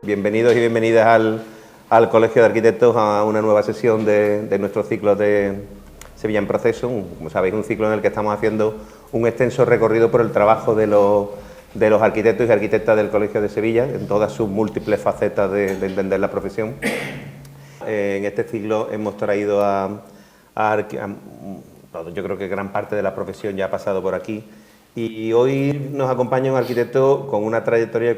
Bienvenidos y bienvenidas al Colegio de Arquitectos a una nueva sesión de nuestro ciclo de Sevilla en Proceso. Como sabéis, un ciclo en el que estamos haciendo un extenso recorrido por el trabajo de los arquitectos y arquitectas del Colegio de Sevilla, en todas sus múltiples facetas de entender la profesión. En este ciclo hemos traído yo creo que gran parte de la profesión ya ha pasado por aquí. Y hoy nos acompaña un arquitecto con una trayectoria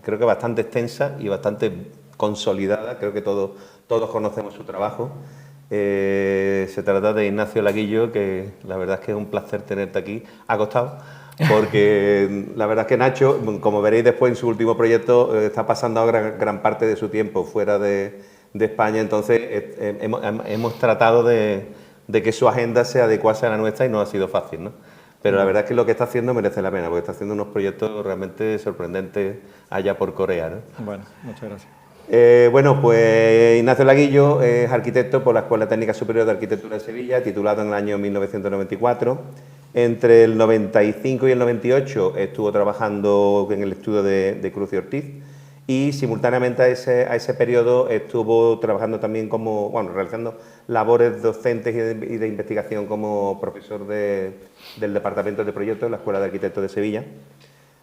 creo que bastante extensa y bastante consolidada. Creo que todos conocemos su trabajo. Se trata de Ignacio Laguillo, que la verdad es que es un placer tenerte aquí. Ha costado, porque la verdad es que Nacho, como veréis después en su último proyecto, está pasando ahora gran parte de su tiempo fuera de España. Entonces hemos tratado de que su agenda se adecuase a la nuestra y no ha sido fácil, ¿no? Pero la verdad es que lo que está haciendo merece la pena, porque está haciendo unos proyectos realmente sorprendentes allá por Corea, ¿no? Bueno, muchas gracias. Bueno, pues Ignacio Laguillo es arquitecto por la Escuela Técnica Superior de Arquitectura de Sevilla, titulado en el año 1994. Entre el 95 y el 98 estuvo trabajando en el estudio de Cruz y Ortiz, y simultáneamente a ese periodo estuvo trabajando también realizando labores docentes y de investigación como profesor del Departamento de Proyectos de la Escuela de Arquitectos de Sevilla.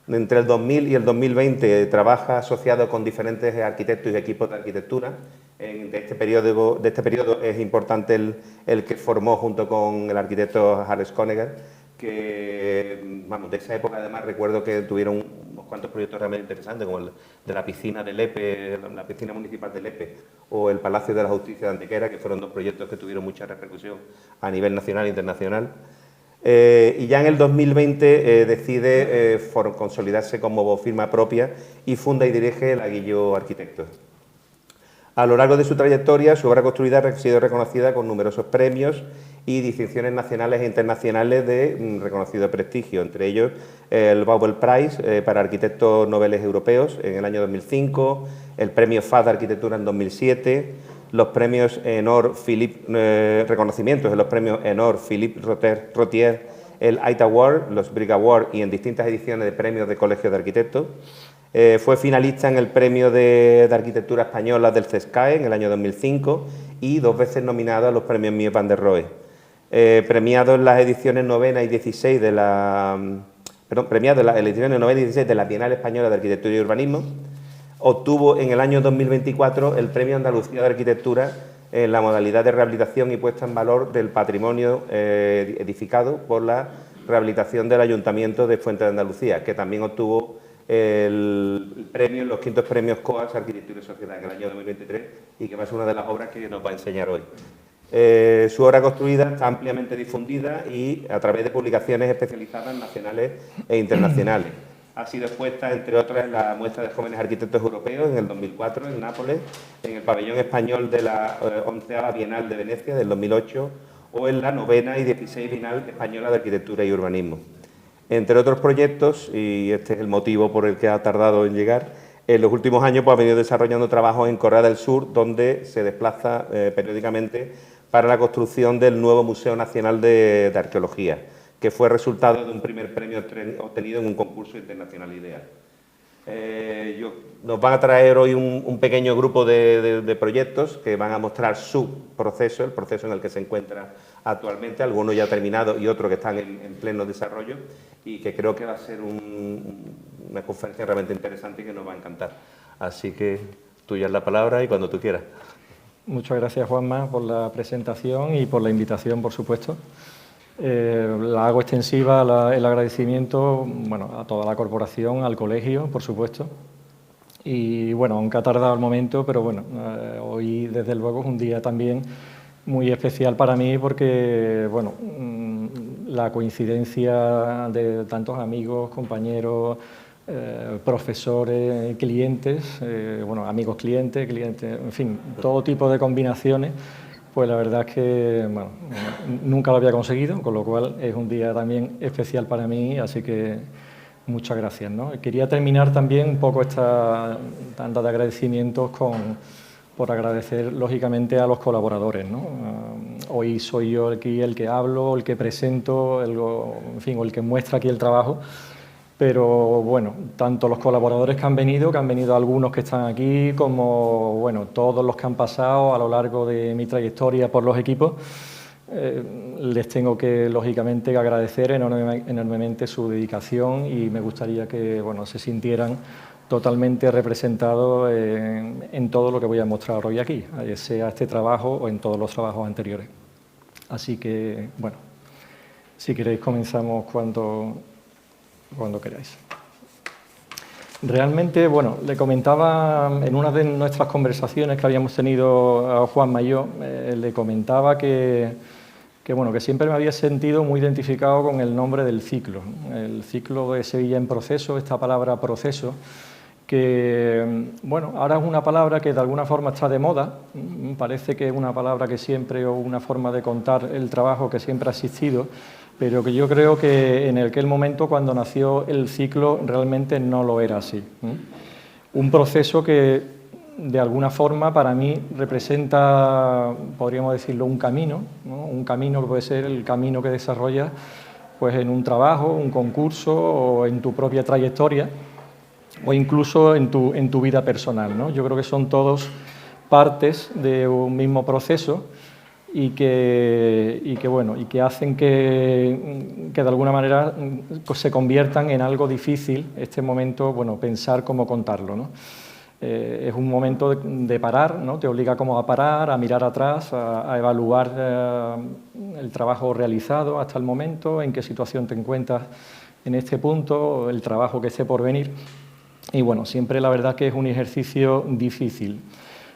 Entre el 2000 y el 2020 trabaja asociado con diferentes arquitectos y equipos de arquitectura. De este periodo es importante el que formó junto con el arquitecto Harris Conegger, que de esa época además recuerdo que tuvieron unos cuantos proyectos realmente interesantes, como el de la piscina de Lepe, la piscina municipal de Lepe, o el Palacio de la Justicia de Antequera, que fueron dos proyectos que tuvieron mucha repercusión a nivel nacional e internacional. Y ya en el 2020 decide consolidarse como firma propia y funda y dirige Laguillo Arquitectos. A lo largo de su trayectoria, su obra construida ha sido reconocida con numerosos premios y distinciones nacionales e internacionales de reconocido prestigio, entre ellos el Bauer Prize para arquitectos noveles europeos en el año 2005, el premio FAD de Arquitectura en 2007, los premios Honor Philippe, reconocimientos en los premios Honor Philippe Rotier, el IT Award, los Brig Award y en distintas ediciones de premios de colegios de arquitectos. Fue finalista en el Premio de Arquitectura Española del CESCAE en el año 2005 y 2 veces nominado a los premios Mies van der Rohe. Premiado en las ediciones 9 y 16 de la Bienal Española de Arquitectura y Urbanismo. Obtuvo en el año 2024 el Premio Andalucía de Arquitectura en la modalidad de rehabilitación y puesta en valor del patrimonio edificado por la rehabilitación del Ayuntamiento de Fuente de Andalucía, que también obtuvo el premio, los 500 premios COAS Arquitectura y Sociedad en el año 2023, y que va a ser una de las obras que nos va a enseñar hoy. Su obra construida está ampliamente difundida y a través de publicaciones especializadas nacionales e internacionales. Ha sido expuesta, entre otras, en la muestra de jóvenes arquitectos europeos en el 2004 en Nápoles, en el pabellón español de la 11ª Bienal de Venecia del 2008 o en la 9ª y 16 Bienal Española de Arquitectura y Urbanismo. Entre otros proyectos, y este es el motivo por el que ha tardado en llegar, en los últimos años ha venido desarrollando trabajos en Corea del Sur, donde se desplaza periódicamente para la construcción del nuevo Museo Nacional de Arqueología, que fue resultado de un primer premio obtenido en un concurso internacional ideal. Nos van a traer hoy un pequeño grupo de proyectos que van a mostrar su proceso, el proceso en el que se encuentra actualmente, algunos ya terminados y otros que están en pleno desarrollo, y que creo que va a ser una conferencia realmente interesante y que nos va a encantar. Así que tuya es la palabra y cuando tú quieras. Muchas gracias, Juanma, por la presentación y por la invitación, por supuesto. La hago extensiva el agradecimiento a toda la corporación, al colegio, por supuesto. Y aunque ha tardado el momento, pero hoy desde luego es un día también muy especial para mí porque la coincidencia de tantos amigos, compañeros, profesores, clientes, amigos clientes, en fin, todo tipo de combinaciones. Pues la verdad es que nunca lo había conseguido, con lo cual es un día también especial para mí, así que muchas gracias, ¿no? Quería terminar también un poco esta tanda de agradecimientos por agradecer lógicamente a los colaboradores, ¿no? Hoy soy yo aquí el que hablo, el que presento, o el que muestra aquí el trabajo, pero bueno, tanto los colaboradores que han venido algunos que están aquí, como bueno, todos los que han pasado a lo largo de mi trayectoria por los equipos, les tengo que, lógicamente, agradecer enormemente su dedicación y me gustaría que bueno, se sintieran totalmente representados en todo lo que voy a mostrar hoy aquí, sea este trabajo o en todos los trabajos anteriores. Así que, bueno, si queréis comenzamos cuando queráis. Realmente, bueno, le comentaba en una de nuestras conversaciones que habíamos tenido a Juanma y yo, le comentaba que siempre me había sentido muy identificado con el nombre del ciclo. El ciclo de Sevilla en proceso, esta palabra proceso, que bueno, ahora es una palabra que de alguna forma está de moda, parece que es una palabra que siempre, o una forma de contar el trabajo que siempre ha existido, pero que yo creo que en aquel momento, cuando nació el ciclo, realmente no lo era así. Un proceso que, de alguna forma, para mí representa, podríamos decirlo, un camino, ¿no? Un camino que puede ser el camino que desarrollas pues, en un trabajo, un concurso o en tu propia trayectoria o incluso en tu vida personal, ¿no? Yo creo que son todos partes de un mismo proceso y que hacen que de alguna manera se conviertan en algo difícil este momento, bueno, pensar cómo contarlo, ¿no? Es un momento de parar, ¿no? Te obliga como a parar, a mirar atrás, a evaluar el trabajo realizado hasta el momento, en qué situación te encuentras en este punto, el trabajo que esté por venir. Y bueno, siempre la verdad que es un ejercicio difícil.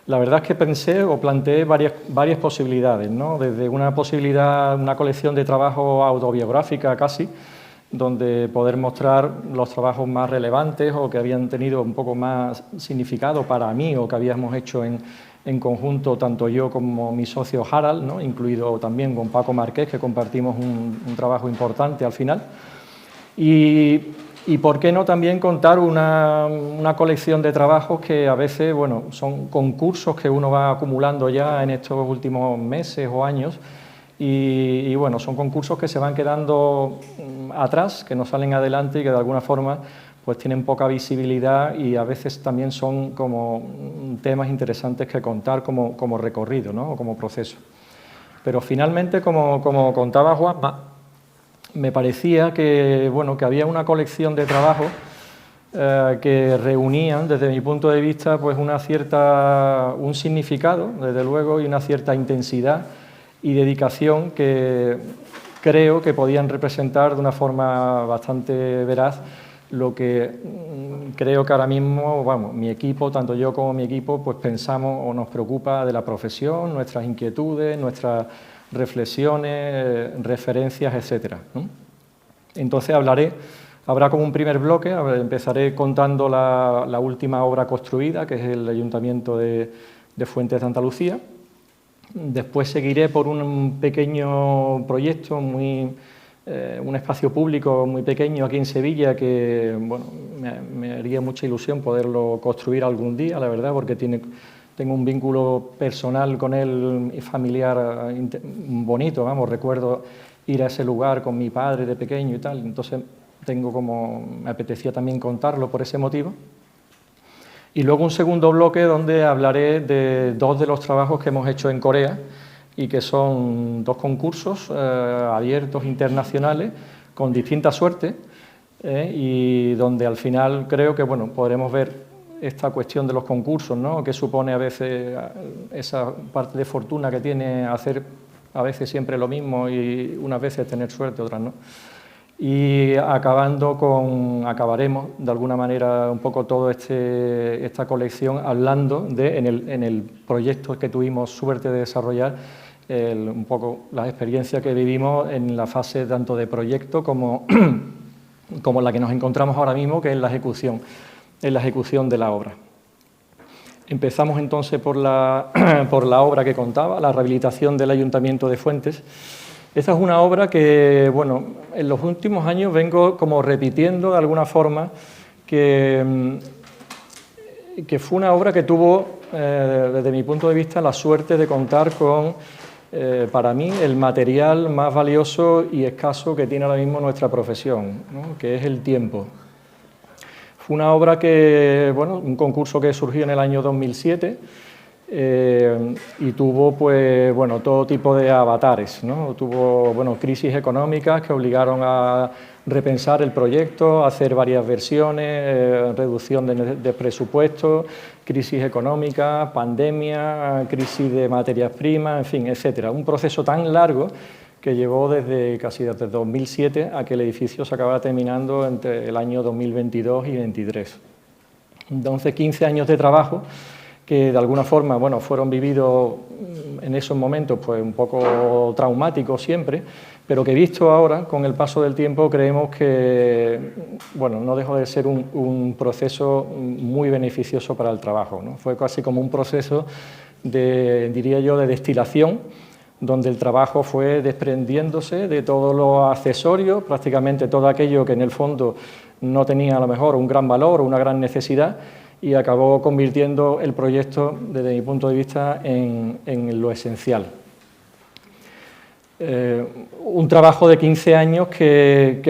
La verdad es que pensé o planteé varias posibilidades, ¿no? Desde una posibilidad, una colección de trabajo autobiográfica casi, donde poder mostrar los trabajos más relevantes o que habían tenido un poco más significado para mí o que habíamos hecho en conjunto tanto yo como mi socio Harald, ¿no? Incluido también con Paco Marqués, que compartimos un trabajo importante al final. Y por qué no también contar una colección de trabajos que a veces, bueno, son concursos que uno va acumulando ya en estos últimos meses o años y bueno, son concursos que se van quedando atrás, que no salen adelante y que de alguna forma pues tienen poca visibilidad y a veces también son como temas interesantes que contar como recorrido, ¿no? O como proceso. Pero finalmente, como contaba Juanma, me parecía que, bueno, que había una colección de trabajos que reunían, desde mi punto de vista, pues un significado, desde luego, y una cierta intensidad y dedicación que creo que podían representar de una forma bastante veraz lo que creo que ahora mismo, vamos, mi equipo, tanto yo como mi equipo, pues pensamos o nos preocupa de la profesión, nuestras inquietudes, nuestras reflexiones, referencias, etcétera, ¿no? Entonces habrá como un primer bloque, empezaré contando la última obra construida, que es el Ayuntamiento de Fuentes de Andalucía. Después seguiré por un pequeño proyecto, un espacio público muy pequeño aquí en Sevilla, que bueno, me haría mucha ilusión poderlo construir algún día, la verdad, porque tengo un vínculo personal con él y familiar bonito, vamos, recuerdo ir a ese lugar con mi padre de pequeño y tal, entonces me apetecía también contarlo por ese motivo. Y luego un segundo bloque donde hablaré de dos de los trabajos que hemos hecho en Corea y que son dos concursos abiertos internacionales con distinta suerte y donde al final creo que bueno, podremos ver esta cuestión de los concursos, ¿no? Que supone a veces esa parte de fortuna que tiene hacer a veces siempre lo mismo y unas veces tener suerte, otras no. Y acabaremos de alguna manera un poco toda esta colección hablando en el proyecto que tuvimos suerte de desarrollar, un poco las experiencias que vivimos en la fase tanto de proyecto como la que nos encontramos ahora mismo, que es la ejecución de la obra. Empezamos entonces por la obra que contaba, la rehabilitación del Ayuntamiento de Fuentes. Esta es una obra que, bueno, en los últimos años vengo como repitiendo de alguna forma que fue una obra que tuvo, desde mi punto de vista, la suerte de contar con, para mí, el material más valioso y escaso que tiene ahora mismo nuestra profesión, ¿no? Que es el tiempo. Fue una obra que, bueno, un concurso que surgió en el año 2007 y tuvo, pues, bueno, todo tipo de avatares, ¿no? Tuvo, bueno, crisis económicas que obligaron a repensar el proyecto, a hacer varias versiones, reducción de presupuesto, crisis económica, pandemia, crisis de materias primas, en fin, etcétera. Un proceso tan largo que llevó casi desde 2007 a que el edificio se acabara terminando entre el año 2022 y 2023. Entonces, 15 años de trabajo que de alguna forma, bueno, fueron vividos en esos momentos pues un poco traumáticos siempre, pero que visto ahora, con el paso del tiempo, creemos que, bueno, no dejó de ser un proceso muy beneficioso para el trabajo, ¿no? Fue casi como un proceso de, diría yo, de destilación, donde el trabajo fue desprendiéndose de todos los accesorios, prácticamente todo aquello que en el fondo no tenía a lo mejor un gran valor o una gran necesidad, y acabó convirtiendo el proyecto, desde mi punto de vista, en lo esencial. Un trabajo de 15 años que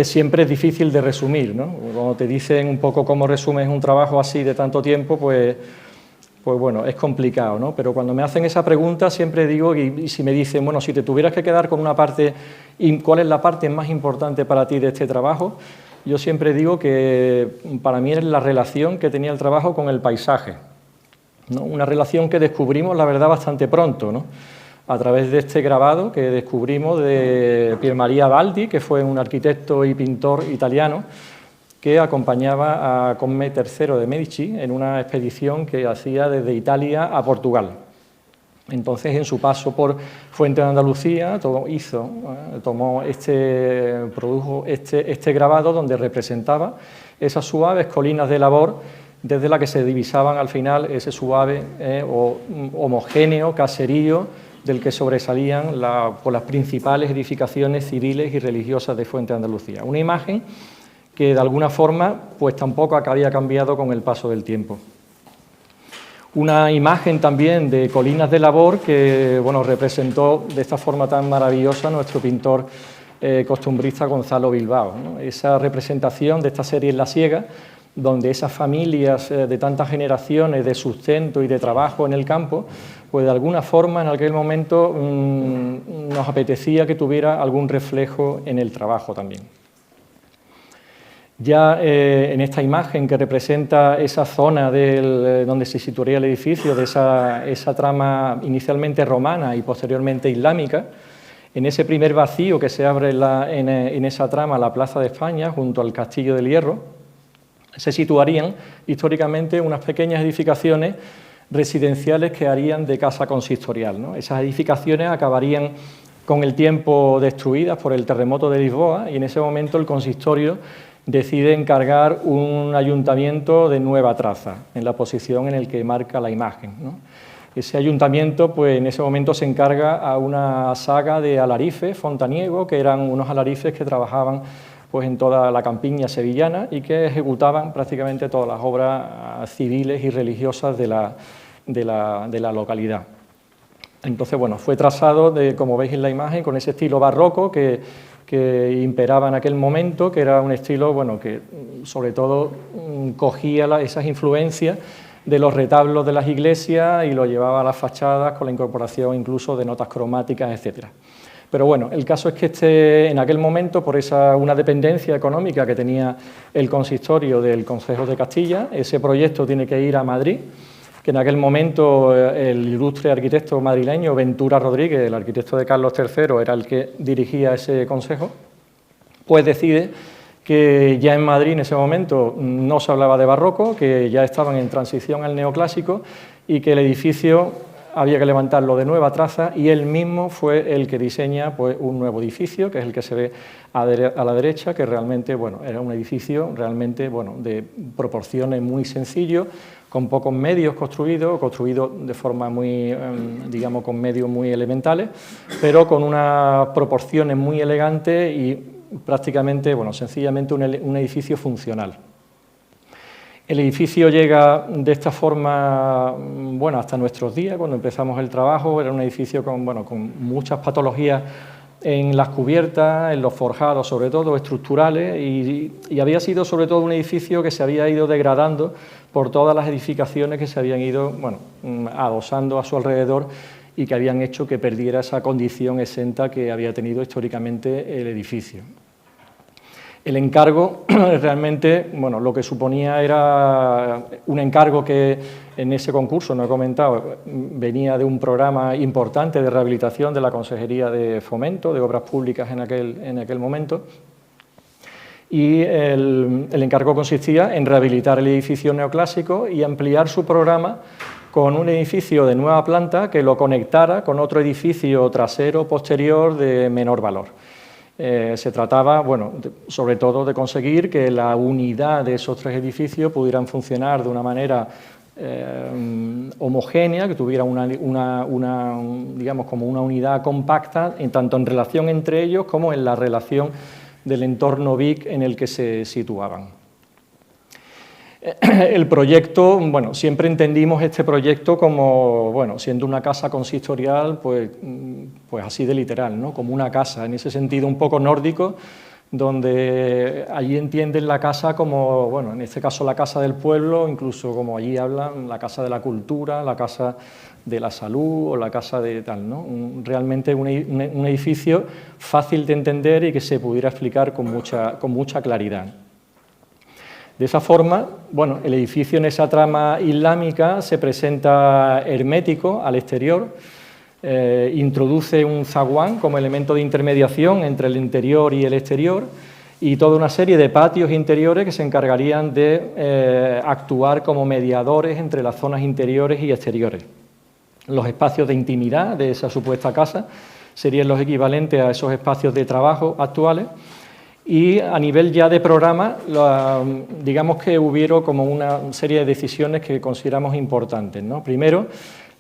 siempre es difícil de resumir, ¿no? Cuando te dicen un poco cómo resumes un trabajo así de tanto tiempo, pues bueno, es complicado, ¿no? Pero cuando me hacen esa pregunta siempre digo, y si me dicen, bueno, si te tuvieras que quedar con una parte, ¿cuál es la parte más importante para ti de este trabajo? Yo siempre digo que para mí es la relación que tenía el trabajo con el paisaje, ¿no? Una relación que descubrimos, la verdad, bastante pronto, ¿no? A través de este grabado que descubrimos de Pier Maria Baldi, que fue un arquitecto y pintor italiano, que acompañaba a Comte III de Medici en una expedición que hacía desde Italia a Portugal. Entonces, en su paso por Fuente de Andalucía, produjo este grabado donde representaba esas suaves colinas de labor desde las que se divisaban al final ese suave o homogéneo caserío del que sobresalían las principales edificaciones civiles y religiosas de Fuente de Andalucía. Una imagen que de alguna forma pues tampoco había cambiado con el paso del tiempo. Una imagen también de colinas de labor que, bueno, representó de esta forma tan maravillosa nuestro pintor costumbrista Gonzalo Bilbao, ¿no? Esa representación de esta serie en La Siega, donde esas familias de tantas generaciones de sustento y de trabajo en el campo, pues de alguna forma en aquel momento nos apetecía que tuviera algún reflejo en el trabajo también. Ya en esta imagen que representa esa zona donde se situaría el edificio, de esa trama inicialmente romana y posteriormente islámica, en ese primer vacío que se abre en esa trama, la Plaza de España, junto al Castillo del Hierro, se situarían históricamente unas pequeñas edificaciones residenciales que harían de casa consistorial, ¿no? Esas edificaciones acabarían con el tiempo destruidas por el terremoto de Lisboa y en ese momento el consistorio decide encargar un ayuntamiento de nueva traza, en la posición en la que marca la imagen, ¿no? Ese ayuntamiento, pues en ese momento se encarga a una saga de alarifes fontaniegos, que eran unos alarifes que trabajaban pues en toda la campiña sevillana y que ejecutaban prácticamente todas las obras civiles y religiosas de la localidad. Entonces, bueno, fue trazado, como veis en la imagen, con ese estilo barroco que imperaba en aquel momento, que era un estilo, bueno, que sobre todo cogía esas influencias de los retablos de las iglesias y lo llevaba a las fachadas con la incorporación incluso de notas cromáticas, etcétera. Pero bueno, el caso es que en aquel momento, por una dependencia económica que tenía el consistorio del Consejo de Castilla, ese proyecto tiene que ir a Madrid, que en aquel momento el ilustre arquitecto madrileño Ventura Rodríguez, el arquitecto de Carlos III, era el que dirigía ese consejo, pues decide que ya en Madrid en ese momento no se hablaba de barroco, que ya estaban en transición al neoclásico y que el edificio había que levantarlo de nueva traza, y él mismo fue el que diseña pues un nuevo edificio, que es el que se ve a la derecha, que realmente, bueno, era un edificio realmente, bueno, de proporciones muy sencillos, con pocos medios construido de forma muy, digamos, con medios muy elementales, pero con unas proporciones muy elegantes y prácticamente, bueno, sencillamente un edificio funcional. El edificio llega de esta forma, bueno, hasta nuestros días, cuando empezamos el trabajo. Era un edificio con muchas patologías en las cubiertas, en los forjados, sobre todo estructurales, y había sido sobre todo un edificio que se había ido degradando por todas las edificaciones que se habían ido adosando a su alrededor y que habían hecho que perdiera esa condición exenta que había tenido históricamente el edificio. El encargo realmente, bueno, lo que suponía era un encargo que en ese concurso, no he comentado, venía de un programa importante de rehabilitación de la Consejería de Fomento, de Obras Públicas en aquel momento, y el encargo consistía en rehabilitar el edificio neoclásico y ampliar su programa con un edificio de nueva planta que lo conectara con otro edificio trasero posterior de menor valor. Se trataba, bueno, sobre todo de conseguir que la unidad de esos tres edificios pudieran funcionar de una manera homogénea, que tuviera digamos, como una unidad compacta, tanto en relación entre ellos como en la relación del entorno BIC en el que se situaban. El proyecto, bueno, siempre entendimos este proyecto como, bueno, siendo una casa consistorial, pues así de literal, ¿no? Como una casa, en ese sentido un poco nórdico, donde allí entienden la casa como, bueno, en este caso la casa del pueblo, incluso como allí hablan, la casa de la cultura, la casa de la salud o la casa de tal, ¿no? Realmente un edificio fácil de entender y que se pudiera explicar con mucha claridad. De esa forma, bueno, el edificio en esa trama islámica se presenta hermético al exterior, introduce un zaguán como elemento de intermediación entre el interior y el exterior y toda una serie de patios interiores que se encargarían de actuar como mediadores entre las zonas interiores y exteriores. Los espacios de intimidad de esa supuesta casa serían los equivalentes a esos espacios de trabajo actuales. Y a nivel ya de programa, digamos que hubieron como una serie de decisiones que consideramos importantes, ¿no? Primero,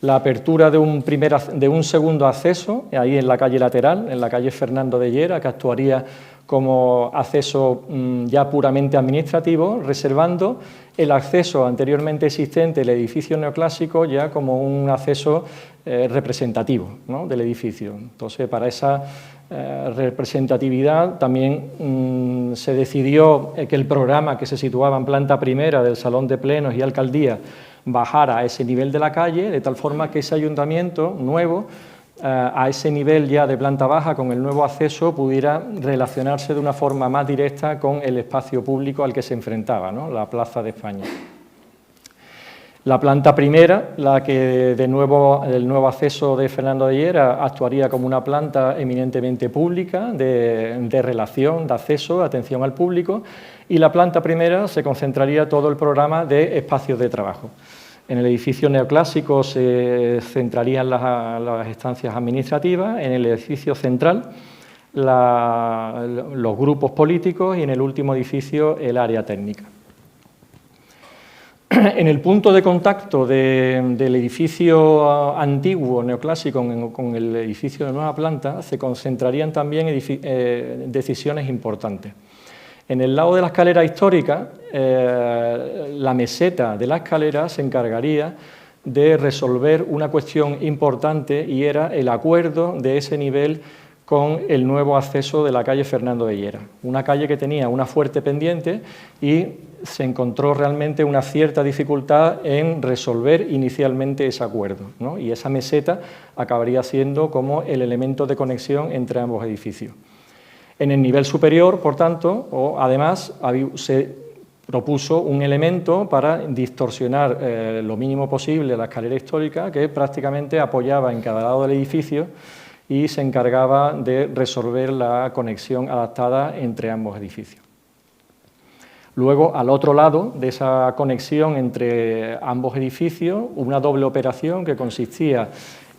la apertura de un segundo acceso, ahí en la calle lateral, en la calle Fernando de Llera, que actuaría como acceso ya puramente administrativo, reservando el acceso anteriormente existente del edificio neoclásico ya como un acceso representativo, ¿no?, del edificio. Entonces, para esa representatividad también se decidió que el programa que se situaba en planta primera del Salón de Plenos y Alcaldía bajara a ese nivel de la calle, de tal forma que ese ayuntamiento nuevo, a ese nivel ya de planta baja, con el nuevo acceso, pudiera relacionarse de una forma más directa con el espacio público al que se enfrentaba, ¿no?, la Plaza de España. La planta primera, la que el nuevo acceso de Fernando de Llera actuaría como una planta eminentemente pública, de relación, de acceso, de atención al público, y la planta primera se concentraría todo el programa de espacios de trabajo. En el edificio neoclásico se centrarían las estancias administrativas, en el edificio central los grupos políticos y en el último edificio el área técnica. En el punto de contacto del edificio antiguo neoclásico con el edificio de nueva planta se concentrarían también decisiones importantes. En el lado de la escalera histórica, la meseta de la escalera se encargaría de resolver una cuestión importante y era el acuerdo de ese nivel con el nuevo acceso de la calle Fernando de Llera, una calle que tenía una fuerte pendiente y se encontró realmente una cierta dificultad en resolver inicialmente ese acuerdo, ¿no? Y esa meseta acabaría siendo como el elemento de conexión entre ambos edificios. En el nivel superior, por tanto, además se propuso un elemento para distorsionar lo mínimo posible la escalera histórica, que prácticamente apoyaba en cada lado del edificio y se encargaba de resolver la conexión adaptada entre ambos edificios. Luego, al otro lado de esa conexión entre ambos edificios, una doble operación que consistía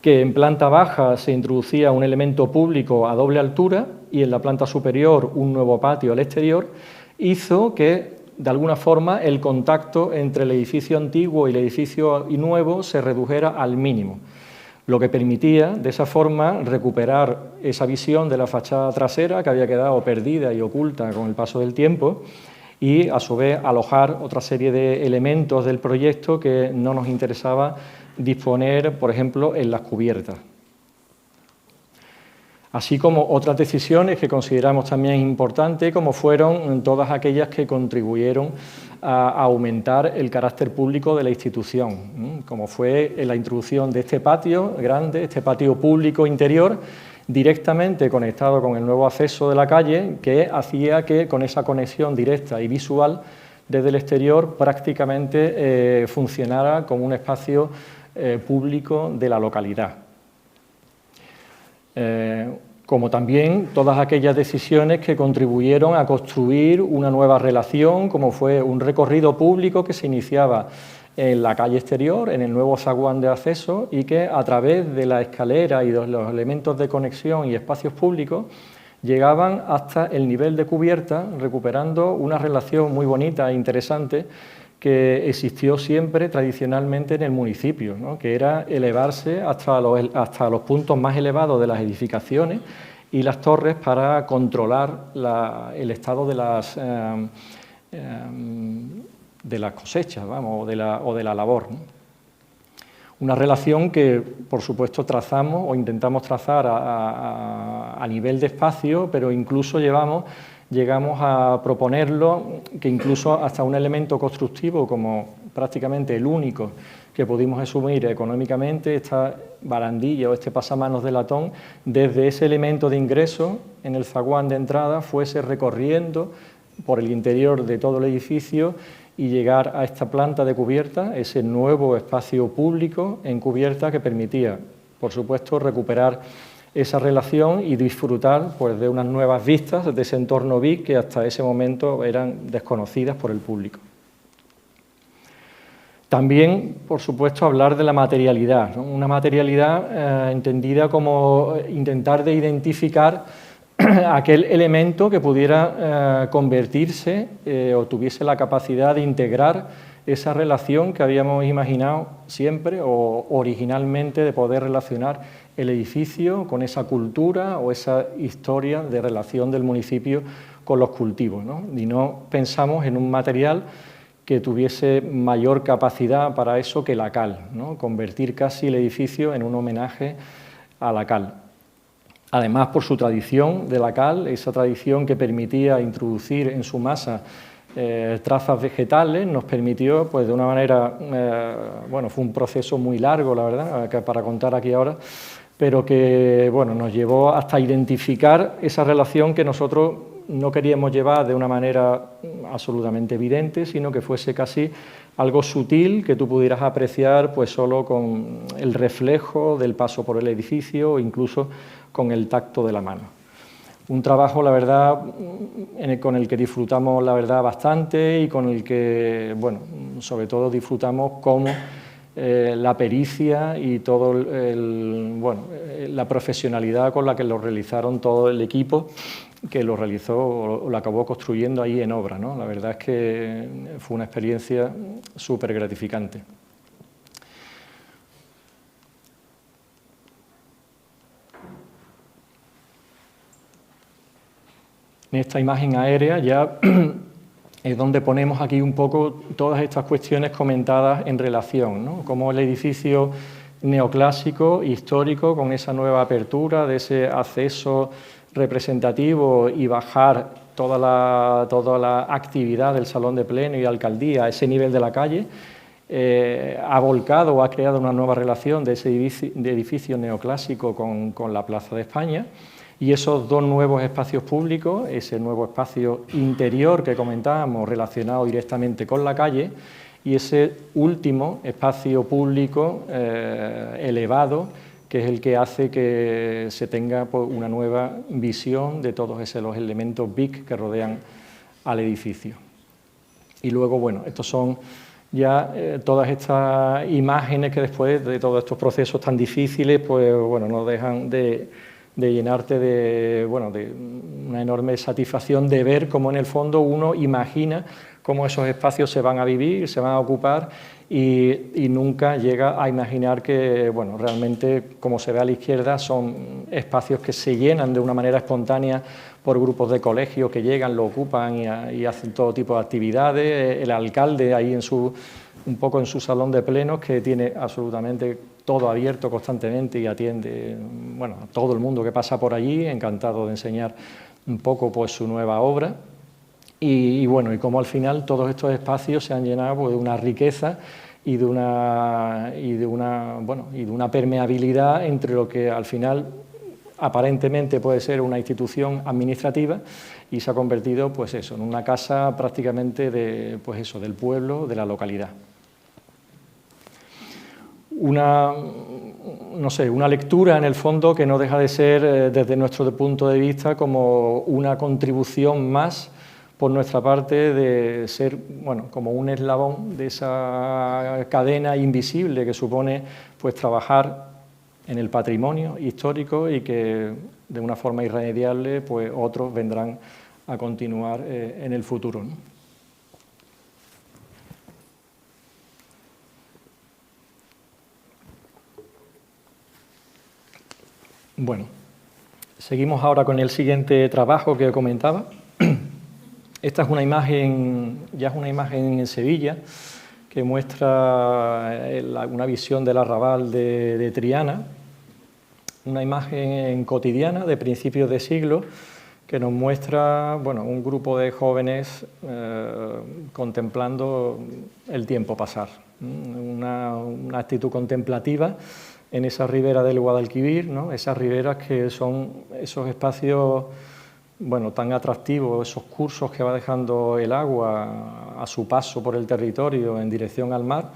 que en planta baja se introducía un elemento público a doble altura y en la planta superior un nuevo patio al exterior, hizo que, de alguna forma, el contacto entre el edificio antiguo y el edificio nuevo se redujera al mínimo, lo que permitía, de esa forma, recuperar esa visión de la fachada trasera que había quedado perdida y oculta con el paso del tiempo y, a su vez, alojar otra serie de elementos del proyecto que no nos interesaba disponer, por ejemplo, en las cubiertas. Así como otras decisiones que consideramos también importantes, como fueron todas aquellas que contribuyeron a aumentar el carácter público de la institución, como fue la introducción de este patio grande, este patio público interior, directamente conectado con el nuevo acceso de la calle, que hacía que con esa conexión directa y visual desde el exterior prácticamente funcionara como un espacio público de la localidad. Como también todas aquellas decisiones que contribuyeron a construir una nueva relación, como fue un recorrido público que se iniciaba en la calle exterior, en el nuevo zaguán de acceso, y que a través de la escalera y de los elementos de conexión y espacios públicos llegaban hasta el nivel de cubierta, recuperando una relación muy bonita e interesante que existió siempre tradicionalmente en el municipio, ¿no? Que era elevarse hasta los puntos más elevados de las edificaciones y las torres para controlar el estado de las cosechas, vamos, o de la labor, ¿no? Una relación que, por supuesto, trazamos o intentamos trazar a nivel de espacio, pero incluso llegamos a proponerlo que incluso hasta un elemento constructivo como prácticamente el único que pudimos asumir económicamente, esta barandilla o este pasamanos de latón, desde ese elemento de ingreso en el zaguán de entrada fuese recorriendo por el interior de todo el edificio y llegar a esta planta de cubierta, ese nuevo espacio público en cubierta que permitía, por supuesto, recuperar esa relación y disfrutar pues, de unas nuevas vistas de ese entorno BIC que hasta ese momento eran desconocidas por el público. También, por supuesto, hablar de la materialidad, ¿no? Una materialidad entendida como intentar de identificar aquel elemento que pudiera convertirse o tuviese la capacidad de integrar esa relación que habíamos imaginado siempre o originalmente de poder relacionar el edificio con esa cultura o esa historia de relación del municipio con los cultivos, ¿no? Y no pensamos en un material que tuviese mayor capacidad para eso que la cal, ¿no? Convertir casi el edificio en un homenaje a la cal. Además, por su tradición de la cal, esa tradición que permitía introducir en su masa trazas vegetales, nos permitió, pues de una manera, bueno, fue un proceso muy largo, la verdad, para contar aquí ahora, pero que, bueno, nos llevó hasta identificar esa relación que nosotros no queríamos llevar de una manera absolutamente evidente, sino que fuese casi algo sutil que tú pudieras apreciar pues solo con el reflejo del paso por el edificio o incluso con el tacto de la mano. Un trabajo, la verdad, con el que disfrutamos, la verdad, bastante y con el que, bueno, sobre todo disfrutamos cómo la pericia y todo la profesionalidad con la que lo realizaron todo el equipo que lo realizó o lo acabó construyendo ahí en obra, ¿no? La verdad es que fue una experiencia súper gratificante. En esta imagen aérea ya es donde ponemos aquí un poco todas estas cuestiones comentadas en relación, ¿no? Como el edificio neoclásico, histórico, con esa nueva apertura de ese acceso representativo y bajar toda la actividad del salón de pleno y alcaldía a ese nivel de la calle, ha volcado o ha creado una nueva relación de ese edificio neoclásico con la Plaza de España. Y esos dos nuevos espacios públicos, ese nuevo espacio interior que comentábamos relacionado directamente con la calle y ese último espacio público elevado, que es el que hace que se tenga pues, una nueva visión de todos los elementos BIC que rodean al edificio. Y luego, bueno, estos son ya todas estas imágenes que después de todos estos procesos tan difíciles, pues bueno, nos dejan de llenarte de una enorme satisfacción de ver cómo en el fondo uno imagina cómo esos espacios se van a vivir, se van a ocupar y nunca llega a imaginar que, bueno, realmente, como se ve a la izquierda, son espacios que se llenan de una manera espontánea por grupos de colegios que llegan, lo ocupan y hacen todo tipo de actividades. El alcalde ahí un poco en su salón de plenos, que tiene absolutamente todo abierto constantemente y atiende, bueno, a todo el mundo que pasa por allí, encantado de enseñar un poco pues su nueva obra. Y bueno, y como al final todos estos espacios se han llenado pues, de una riqueza y de una permeabilidad entre lo que al final aparentemente puede ser una institución administrativa y se ha convertido pues eso, en una casa prácticamente pues eso, del pueblo, de la localidad. Una lectura en el fondo que no deja de ser desde nuestro punto de vista como una contribución más por nuestra parte de ser como un eslabón de esa cadena invisible que supone pues trabajar en el patrimonio histórico y que de una forma irremediable pues otros vendrán a continuar en el futuro, ¿no? Bueno, seguimos ahora con el siguiente trabajo que comentaba. Esta es una imagen, ya es una imagen en Sevilla, que muestra una visión del arrabal de Triana, una imagen cotidiana de principios de siglo que nos muestra un grupo de jóvenes contemplando el tiempo pasar, una actitud contemplativa en esa ribera del Guadalquivir, ¿no? Esas riberas que son esos espacios tan atractivos, esos cursos que va dejando el agua a su paso por el territorio en dirección al mar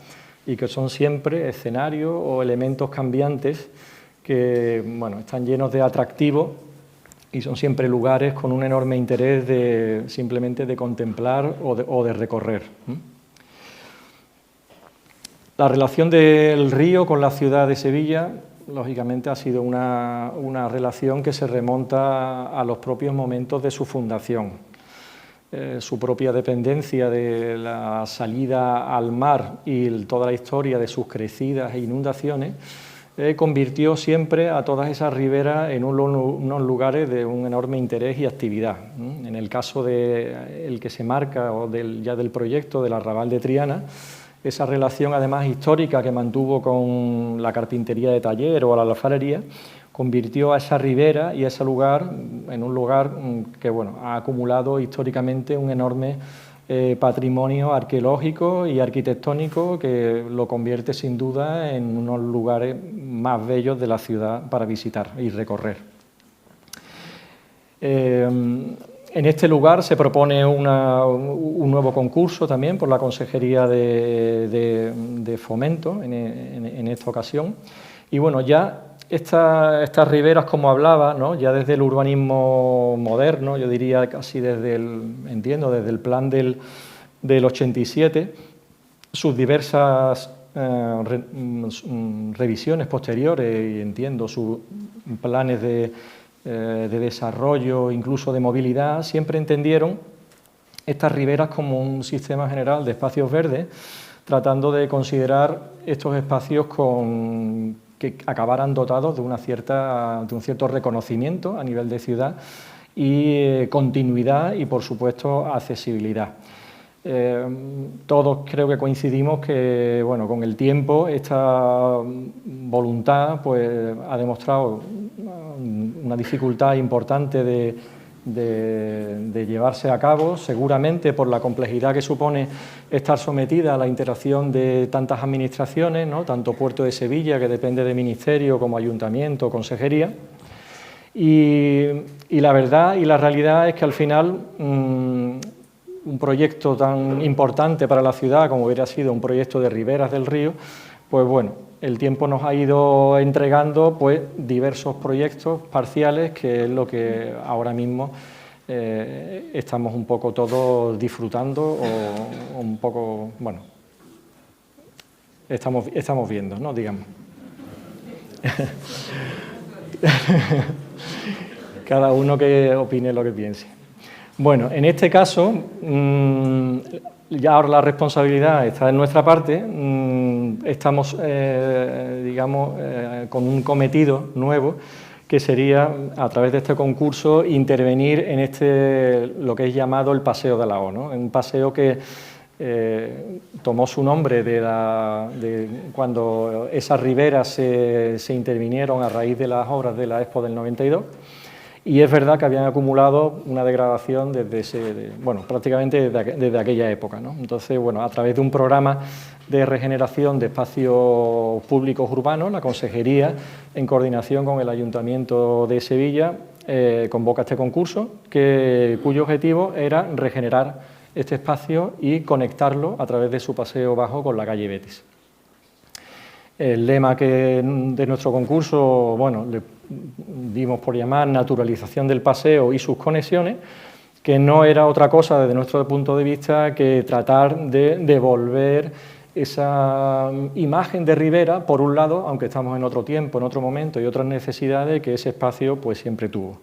y que son siempre escenarios o elementos cambiantes que están llenos de atractivo y son siempre lugares con un enorme interés simplemente de contemplar o de recorrer. La relación del río con la ciudad de Sevilla, lógicamente, ha sido una relación que se remonta a los propios momentos de su fundación. Su propia dependencia de la salida al mar y toda la historia de sus crecidas e inundaciones convirtió siempre a todas esas riberas en unos lugares de un enorme interés y actividad. En el caso del que se marca ya del proyecto del arrabal de Triana, esa relación además histórica que mantuvo con la carpintería de taller o la alfarería, convirtió a esa ribera y a ese lugar en un lugar que ha acumulado históricamente un enorme patrimonio arqueológico y arquitectónico que lo convierte sin duda en unos lugares más bellos de la ciudad para visitar y recorrer. En este lugar se propone un nuevo concurso también por la Consejería de Fomento en esta ocasión. Y ya estas riberas, como hablaba, ¿no? Ya desde el urbanismo moderno, yo diría casi desde el plan del 87, sus diversas revisiones posteriores, y entiendo sus planes de desarrollo, incluso de movilidad, siempre entendieron estas riberas como un sistema general de espacios verdes, tratando de considerar estos espacios que acabaran dotados de un cierto reconocimiento a nivel de ciudad y continuidad y, por supuesto, accesibilidad. Todos creo que coincidimos que con el tiempo esta voluntad ha demostrado una dificultad importante de llevarse a cabo, seguramente por la complejidad que supone estar sometida a la interacción de tantas administraciones, ¿no? Tanto Puerto de Sevilla, que depende de Ministerio, como Ayuntamiento, Consejería. Y la verdad y la realidad es que al final un proyecto tan importante para la ciudad como hubiera sido un proyecto de riberas del río, el tiempo nos ha ido entregando diversos proyectos parciales, que es lo que ahora mismo estamos un poco todos disfrutando o un poco, estamos viendo, ¿no? Digamos. Cada uno que opine lo que piense. En este caso, ya ahora la responsabilidad está en nuestra parte, estamos, con un cometido nuevo, que sería, a través de este concurso, intervenir en lo que es llamado el Paseo de la O, ¿no? Un paseo que tomó su nombre de cuando esas riberas se intervinieron a raíz de las obras de la Expo del 92, y es verdad que habían acumulado una degradación prácticamente desde aquella época, ¿no? Entonces, bueno, a través de un programa de regeneración de espacios públicos urbanos, la Consejería, en coordinación con el Ayuntamiento de Sevilla, convoca este concurso, cuyo objetivo era regenerar este espacio y conectarlo a través de su paseo bajo con la calle Betis. El lema de nuestro concurso, bueno, le dimos por llamar naturalización del paseo y sus conexiones, que no era otra cosa desde nuestro punto de vista que tratar de devolver esa imagen de ribera, por un lado, aunque estamos en otro tiempo, en otro momento y otras necesidades que ese espacio pues siempre tuvo.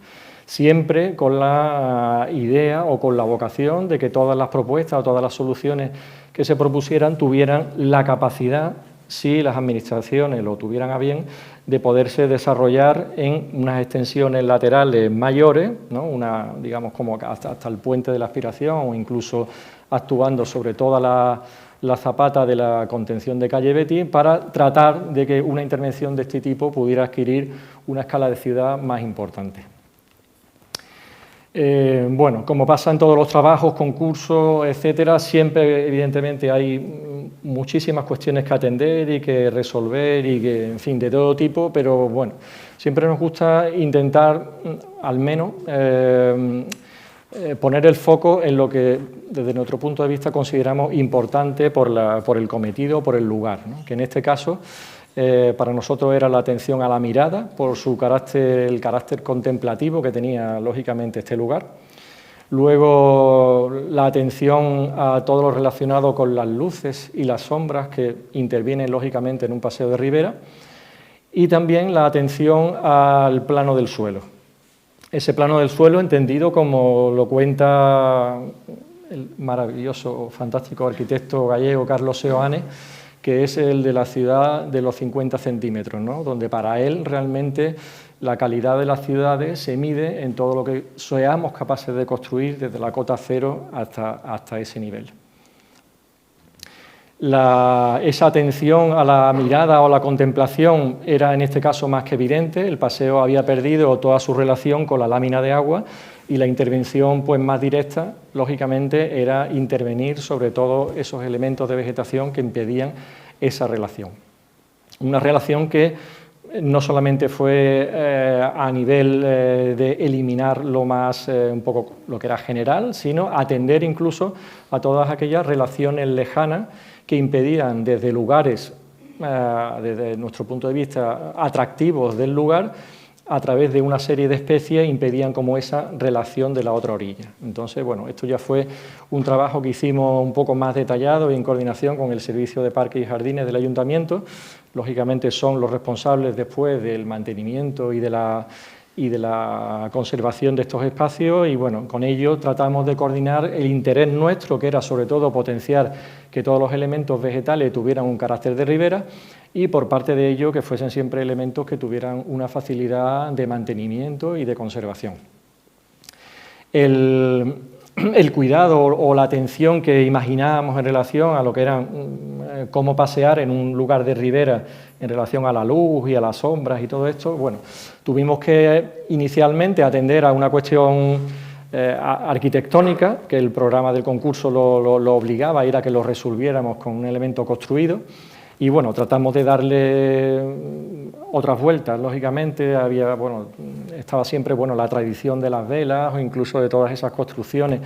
Siempre con la idea o con la vocación de que todas las propuestas o todas las soluciones que se propusieran tuvieran la capacidad, si las administraciones lo tuvieran a bien, de poderse desarrollar en unas extensiones laterales mayores, ¿no? Digamos como hasta el puente de la Aspiración, o incluso actuando sobre toda la zapata de la contención de calle Betis, para tratar de que una intervención de este tipo pudiera adquirir una escala de ciudad más importante. Bueno, como pasa en todos los trabajos, concursos, etcétera, siempre evidentemente hay muchísimas cuestiones que atender y que resolver y que, en fin, de todo tipo, pero bueno, siempre nos gusta intentar al menos poner el foco en lo que desde nuestro punto de vista consideramos importante por el cometido, por el lugar, ¿no? Que en este caso para nosotros era la atención a la mirada, por el carácter contemplativo que tenía lógicamente este lugar. Luego la atención a todo lo relacionado con las luces y las sombras que intervienen lógicamente en un paseo de ribera, y también la atención al plano del suelo. Ese plano del suelo entendido como lo cuenta el maravilloso, fantástico arquitecto gallego Carlos Seoane, que es el de la ciudad de los 50 centímetros, ¿no? Donde para él realmente la calidad de las ciudades se mide en todo lo que seamos capaces de construir desde la cota cero hasta ese nivel. Esa atención a la mirada o a la contemplación era en este caso más que evidente. El paseo había perdido toda su relación con la lámina de agua y la intervención pues, más directa, lógicamente, era intervenir sobre todo esos elementos de vegetación que impedían esa relación. Una relación que no solamente fue a nivel de eliminar un poco lo que era general, sino atender incluso a todas aquellas relaciones lejanas que impedían desde lugares, desde nuestro punto de vista, atractivos del lugar, a través de una serie de especies impedían como esa relación de la otra orilla. Entonces, bueno, esto ya fue un trabajo que hicimos un poco más detallado y en coordinación con el Servicio de Parques y Jardines del Ayuntamiento. Lógicamente son los responsables después del mantenimiento y de la conservación de estos espacios y, bueno, con ello tratamos de coordinar el interés nuestro, que era sobre todo potenciar que todos los elementos vegetales tuvieran un carácter de ribera, y por parte de ello que fuesen siempre elementos que tuvieran una facilidad de mantenimiento y de conservación. El cuidado o la atención que imaginábamos en relación a lo que era cómo pasear en un lugar de ribera en relación a la luz y a las sombras y todo esto, bueno, tuvimos que inicialmente atender a una cuestión arquitectónica, que el programa del concurso lo obligaba, era que lo resolviéramos con un elemento construido. Y bueno, tratamos de darle otras vueltas, lógicamente, estaba siempre la tradición de las velas o incluso de todas esas construcciones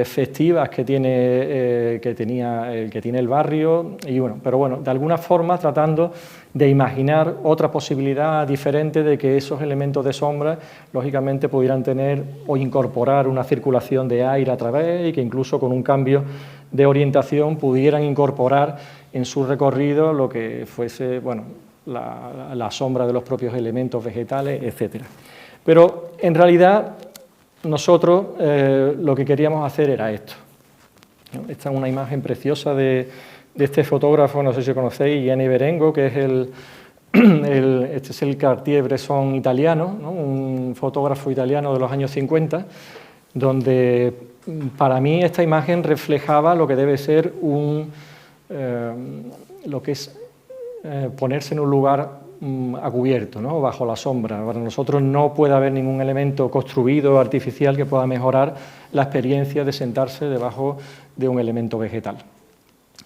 festivas que tiene el barrio, y pero bueno, de alguna forma tratando de imaginar otra posibilidad diferente de que esos elementos de sombra, lógicamente, pudieran tener o incorporar una circulación de aire a través y que incluso con un cambio de orientación pudieran incorporar en su recorrido lo que fuese la sombra de los propios elementos vegetales, etcétera. Pero en realidad nosotros lo que queríamos hacer era esto, ¿no? Esta es una imagen preciosa de este fotógrafo, no sé si conocéis, Gianni Berengo, que es este es el Cartier-Bresson italiano, ¿no? Un fotógrafo italiano de los años 50, donde para mí esta imagen reflejaba lo que debe ser lo que es ponerse en un lugar a cubierto, ¿no? Bajo la sombra. Para nosotros no puede haber ningún elemento construido, artificial, que pueda mejorar la experiencia de sentarse debajo de un elemento vegetal.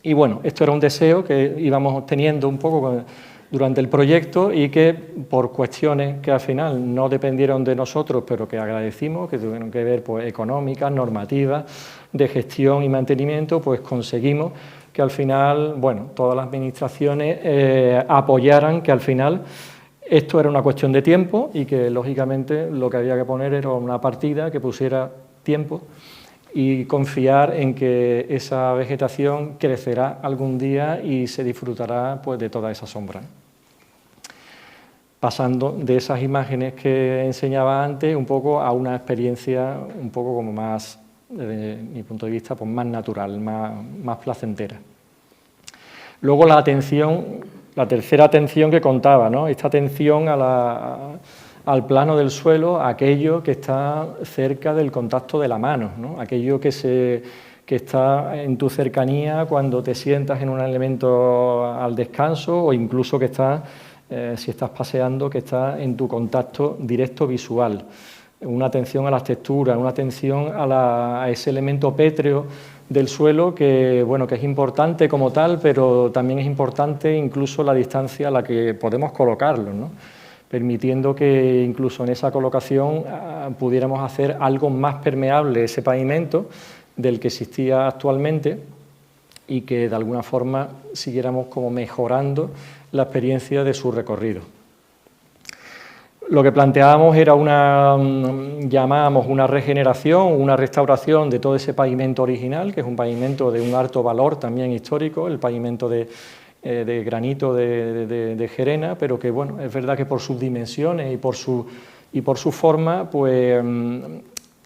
Y bueno, esto era un deseo que íbamos teniendo un poco durante el proyecto y que por cuestiones que al final no dependieron de nosotros, pero que agradecimos, que tuvieron que ver pues, económicas, normativas, de gestión y mantenimiento, pues conseguimos que al final, bueno, todas las administraciones apoyaran que al final esto era una cuestión de tiempo y que lógicamente lo que había que poner era una partida que pusiera tiempo y confiar en que esa vegetación crecerá algún día y se disfrutará pues, de toda esa sombra. Pasando de esas imágenes que enseñaba antes un poco a una experiencia un poco como más, desde mi punto de vista, pues más natural, más placentera. Luego la tercera atención que contaba, ¿no? Esta atención al plano del suelo, aquello que está cerca del contacto de la mano, ¿no? Aquello que está en tu cercanía cuando te sientas en un elemento al descanso o incluso que está, si estás paseando, que está en tu contacto directo visual. Una atención a las texturas, una atención a ese elemento pétreo del suelo que, bueno, que es importante como tal, pero también es importante incluso la distancia a la que podemos colocarlo, ¿no? Permitiendo que incluso en esa colocación pudiéramos hacer algo más permeable ese pavimento del que existía actualmente y que de alguna forma siguiéramos como mejorando la experiencia de su recorrido. Lo que planteábamos era llamábamos una regeneración, una restauración de todo ese pavimento original, que es un pavimento de un alto valor también histórico, el pavimento de granito de Gerena, pero que bueno, es verdad que por sus dimensiones y por su forma, pues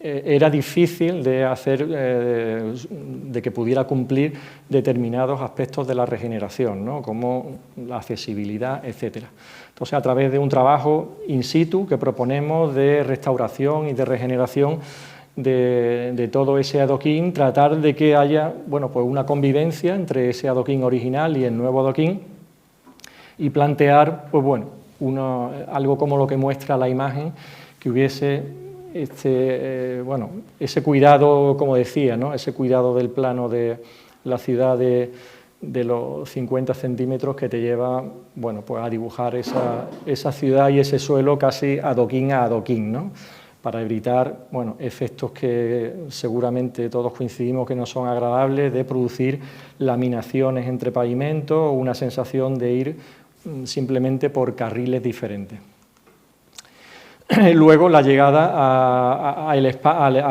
era difícil de hacer, de que pudiera cumplir determinados aspectos de la regeneración, ¿no? Como la accesibilidad, etcétera. Entonces, a través de un trabajo in situ que proponemos de restauración y de regeneración de todo ese adoquín, tratar de que haya, bueno, pues una convivencia entre ese adoquín original y el nuevo adoquín y plantear, pues bueno, algo como lo que muestra la imagen, que hubiese ese cuidado, como decía, ¿no? Ese cuidado del plano de la ciudad de los 50 centímetros que te lleva, bueno, pues a dibujar esa ciudad y ese suelo casi adoquín a adoquín, ¿no? Para evitar, bueno, efectos que seguramente todos coincidimos que no son agradables, de producir laminaciones entre pavimentos o una sensación de ir simplemente por carriles diferentes. Luego la llegada a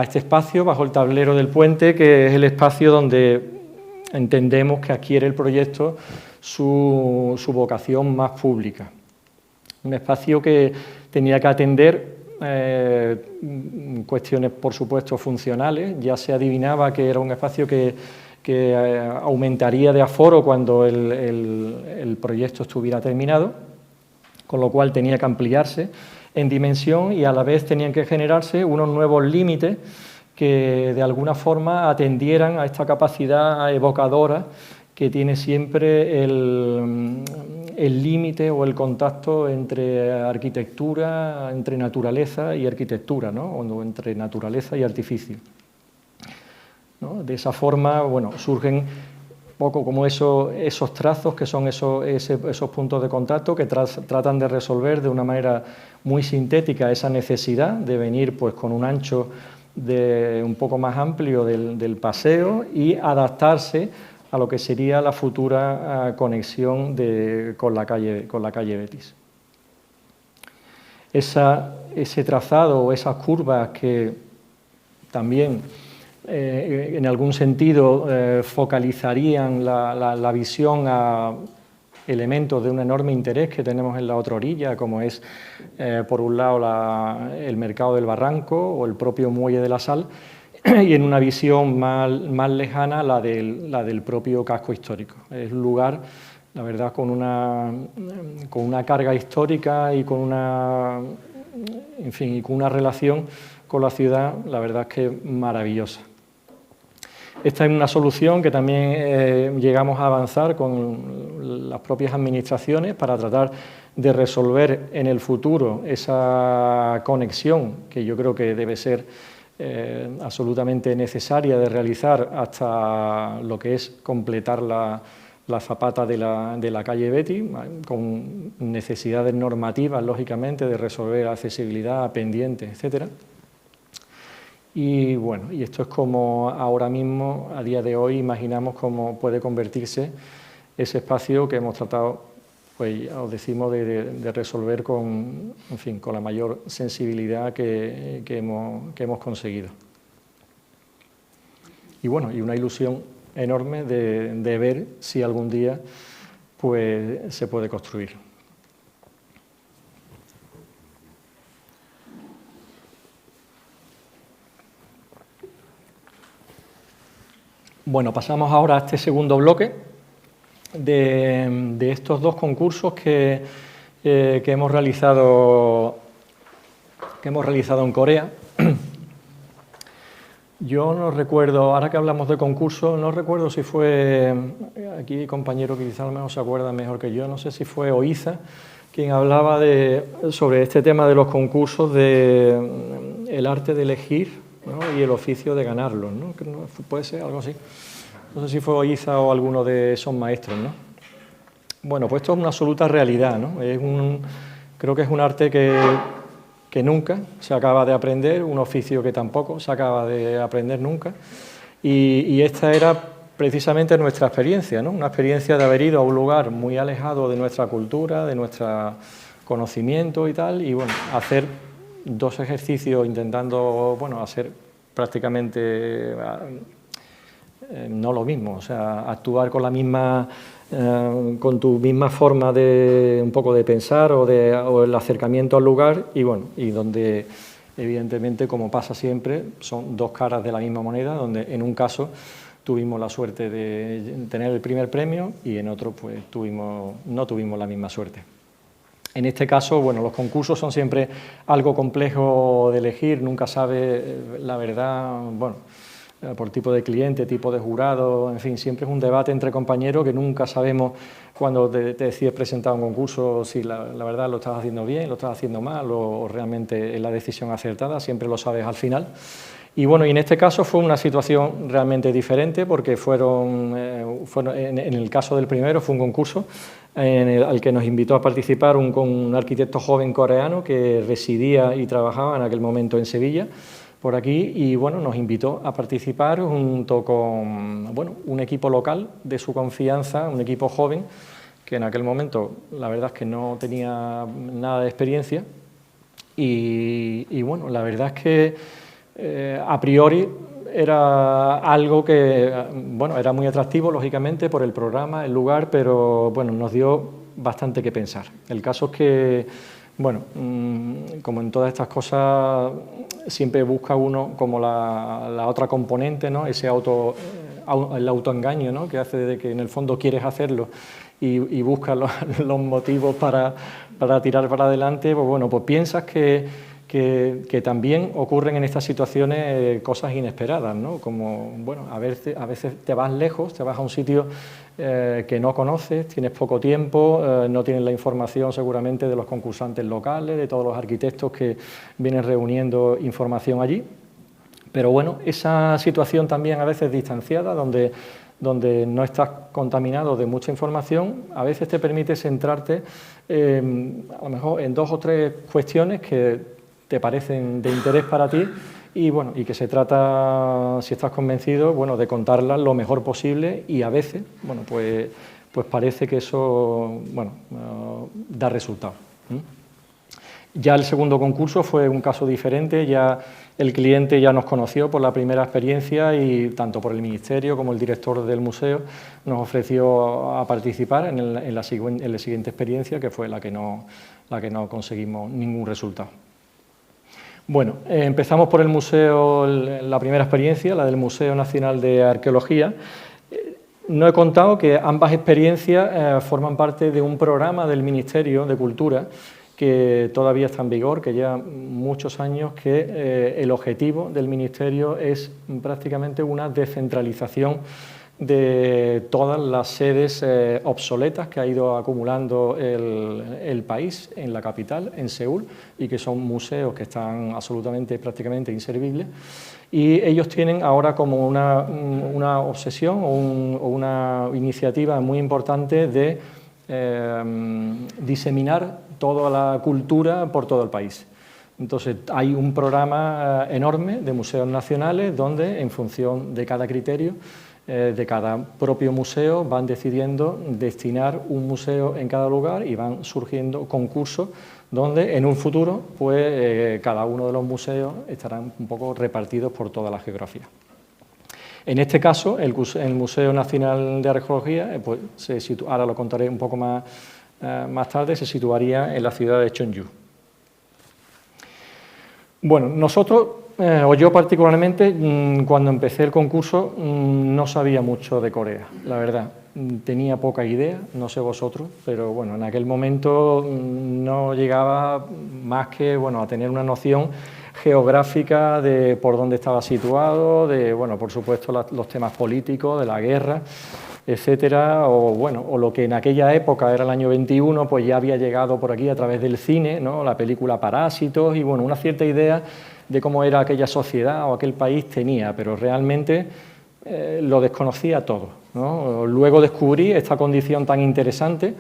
este espacio bajo el tablero del puente, que es el espacio donde entendemos que adquiere el proyecto su vocación más pública. Un espacio que tenía que atender cuestiones, por supuesto, funcionales. Ya se adivinaba que era un espacio que aumentaría de aforo cuando el proyecto estuviera terminado, con lo cual tenía que ampliarse en dimensión y a la vez tenían que generarse unos nuevos límites que de alguna forma atendieran a esta capacidad evocadora que tiene siempre el límite o el contacto entre arquitectura, entre naturaleza y arquitectura, ¿no? O entre naturaleza y artificio, ¿no? De esa forma, bueno, surgen poco como esos trazos que son esos puntos de contacto que tratan de resolver de una manera muy sintética esa necesidad de venir pues con un ancho un poco más amplio del paseo y adaptarse a lo que sería la futura conexión con la calle Betis. Ese trazado o esas curvas que también en algún sentido focalizarían la visión a elementos de un enorme interés que tenemos en la otra orilla, como es, por un lado, el mercado del Barranco o el propio Muelle de la Sal, y en una visión más lejana la del propio casco histórico. Es un lugar, la verdad, con una carga histórica y con una relación con la ciudad, la verdad es que maravillosa. Esta es una solución que también llegamos a avanzar con las propias administraciones para tratar de resolver en el futuro esa conexión que yo creo que debe ser absolutamente necesaria de realizar hasta lo que es completar la zapata de la calle Betty, con necesidades normativas, lógicamente, de resolver accesibilidad, pendientes, etcétera. Y bueno, y esto es como ahora mismo, a día de hoy, imaginamos cómo puede convertirse ese espacio que hemos tratado, pues os decimos, de resolver con, en fin, con la mayor sensibilidad que hemos conseguido. Y bueno, y una ilusión enorme de ver si algún día pues, se puede construir. Bueno, pasamos ahora a este segundo bloque de estos dos concursos que hemos realizado en Corea. Yo no recuerdo, ahora que hablamos de concursos, no recuerdo si fue, aquí compañero que quizás a lo mejor se acuerda mejor que yo, no sé si fue Oiza quien hablaba sobre este tema de los concursos, el arte de elegir, ¿no? Y el oficio de ganarlos, ¿no? Puede ser algo así. No sé si fue Oiza o alguno de esos maestros, ¿no? Bueno, pues esto es una absoluta realidad, ¿no? Creo que es un arte que nunca se acaba de aprender, un oficio que tampoco se acaba de aprender nunca. Y esta era precisamente nuestra experiencia, ¿no? Una experiencia de haber ido a un lugar muy alejado de nuestra cultura, de nuestro conocimiento y tal, y bueno, hacer dos ejercicios intentando, bueno, hacer prácticamente no lo mismo, o sea, actuar con la misma, con tu misma forma de un poco de pensar o el acercamiento al lugar, y bueno, y donde evidentemente, como pasa siempre, son dos caras de la misma moneda, donde en un caso tuvimos la suerte de tener el primer premio y en otro pues no tuvimos la misma suerte. En este caso, bueno, los concursos son siempre algo complejo de elegir, nunca sabe la verdad, bueno, por tipo de cliente, tipo de jurado, en fin, siempre es un debate entre compañeros que nunca sabemos cuando te decides presentar un concurso si la verdad lo estás haciendo bien, lo estás haciendo mal o realmente es la decisión acertada, siempre lo sabes al final. Y bueno, y en este caso fue una situación realmente diferente porque en el caso del primero fue un concurso al que nos invitó a participar un arquitecto joven coreano que residía y trabajaba en aquel momento en Sevilla, por aquí, y bueno, nos invitó a participar junto con un equipo local de su confianza, un equipo joven que en aquel momento la verdad es que no tenía nada de experiencia y bueno, la verdad es que a priori era algo que, bueno, era muy atractivo, lógicamente, por el programa, el lugar, pero, bueno, nos dio bastante que pensar. El caso es que, bueno, como en todas estas cosas, siempre busca uno como la otra componente, ¿no? Ese el autoengaño, ¿no? Que hace de que, en el fondo, quieres hacerlo y buscas los motivos para tirar para adelante, pues, bueno, pues piensas que también ocurren en estas situaciones cosas inesperadas, ¿no? Como, bueno, a veces te vas lejos, te vas a un sitio que no conoces, tienes poco tiempo, no tienes la información seguramente de los concursantes locales, de todos los arquitectos que vienen reuniendo información allí. Pero bueno, esa situación también a veces distanciada, donde no estás contaminado de mucha información, a veces te permite centrarte a lo mejor en 2 o 3 cuestiones que te parecen de interés para ti y, bueno, y que se trata, si estás convencido, bueno, de contarlas lo mejor posible y a veces, bueno, pues parece que eso, bueno, da resultado. Ya el segundo concurso fue un caso diferente, ya el cliente ya nos conoció por la primera experiencia y tanto por el Ministerio como el director del museo nos ofreció a participar en la siguiente experiencia, que fue la que no conseguimos ningún resultado. Bueno, empezamos por el museo, la primera experiencia, la del Museo Nacional de Arqueología. No he contado que ambas experiencias forman parte de un programa del Ministerio de Cultura que todavía está en vigor, que lleva muchos años, que el objetivo del Ministerio es prácticamente una descentralización de todas las sedes obsoletas que ha ido acumulando el país en la capital, en Seúl, y que son museos que están absolutamente, prácticamente inservibles. Y ellos tienen ahora como una obsesión o una iniciativa muy importante de diseminar toda la cultura por todo el país. Entonces, hay un programa enorme de museos nacionales donde, en función de cada criterio, de cada propio museo, van decidiendo destinar un museo en cada lugar y van surgiendo concursos donde en un futuro pues, cada uno de los museos estarán un poco repartidos por toda la geografía. En este caso, el Museo Nacional de Arqueología, pues, ahora lo contaré un poco más tarde, se situaría en la ciudad de Cheonju. Bueno, nosotros, o yo particularmente, cuando empecé el concurso no sabía mucho de Corea, la verdad. Tenía poca idea, no sé vosotros, pero bueno, en aquel momento no llegaba más que bueno, a tener una noción geográfica de por dónde estaba situado, de bueno, por supuesto los temas políticos, de la guerra, etcétera, o bueno, o lo que en aquella época era el año 21, pues ya había llegado por aquí a través del cine, ¿no? La película Parásitos y bueno, una cierta idea de cómo era aquella sociedad o aquel país tenía, pero realmente lo desconocía todo, ¿no? Luego descubrí esta condición tan interesante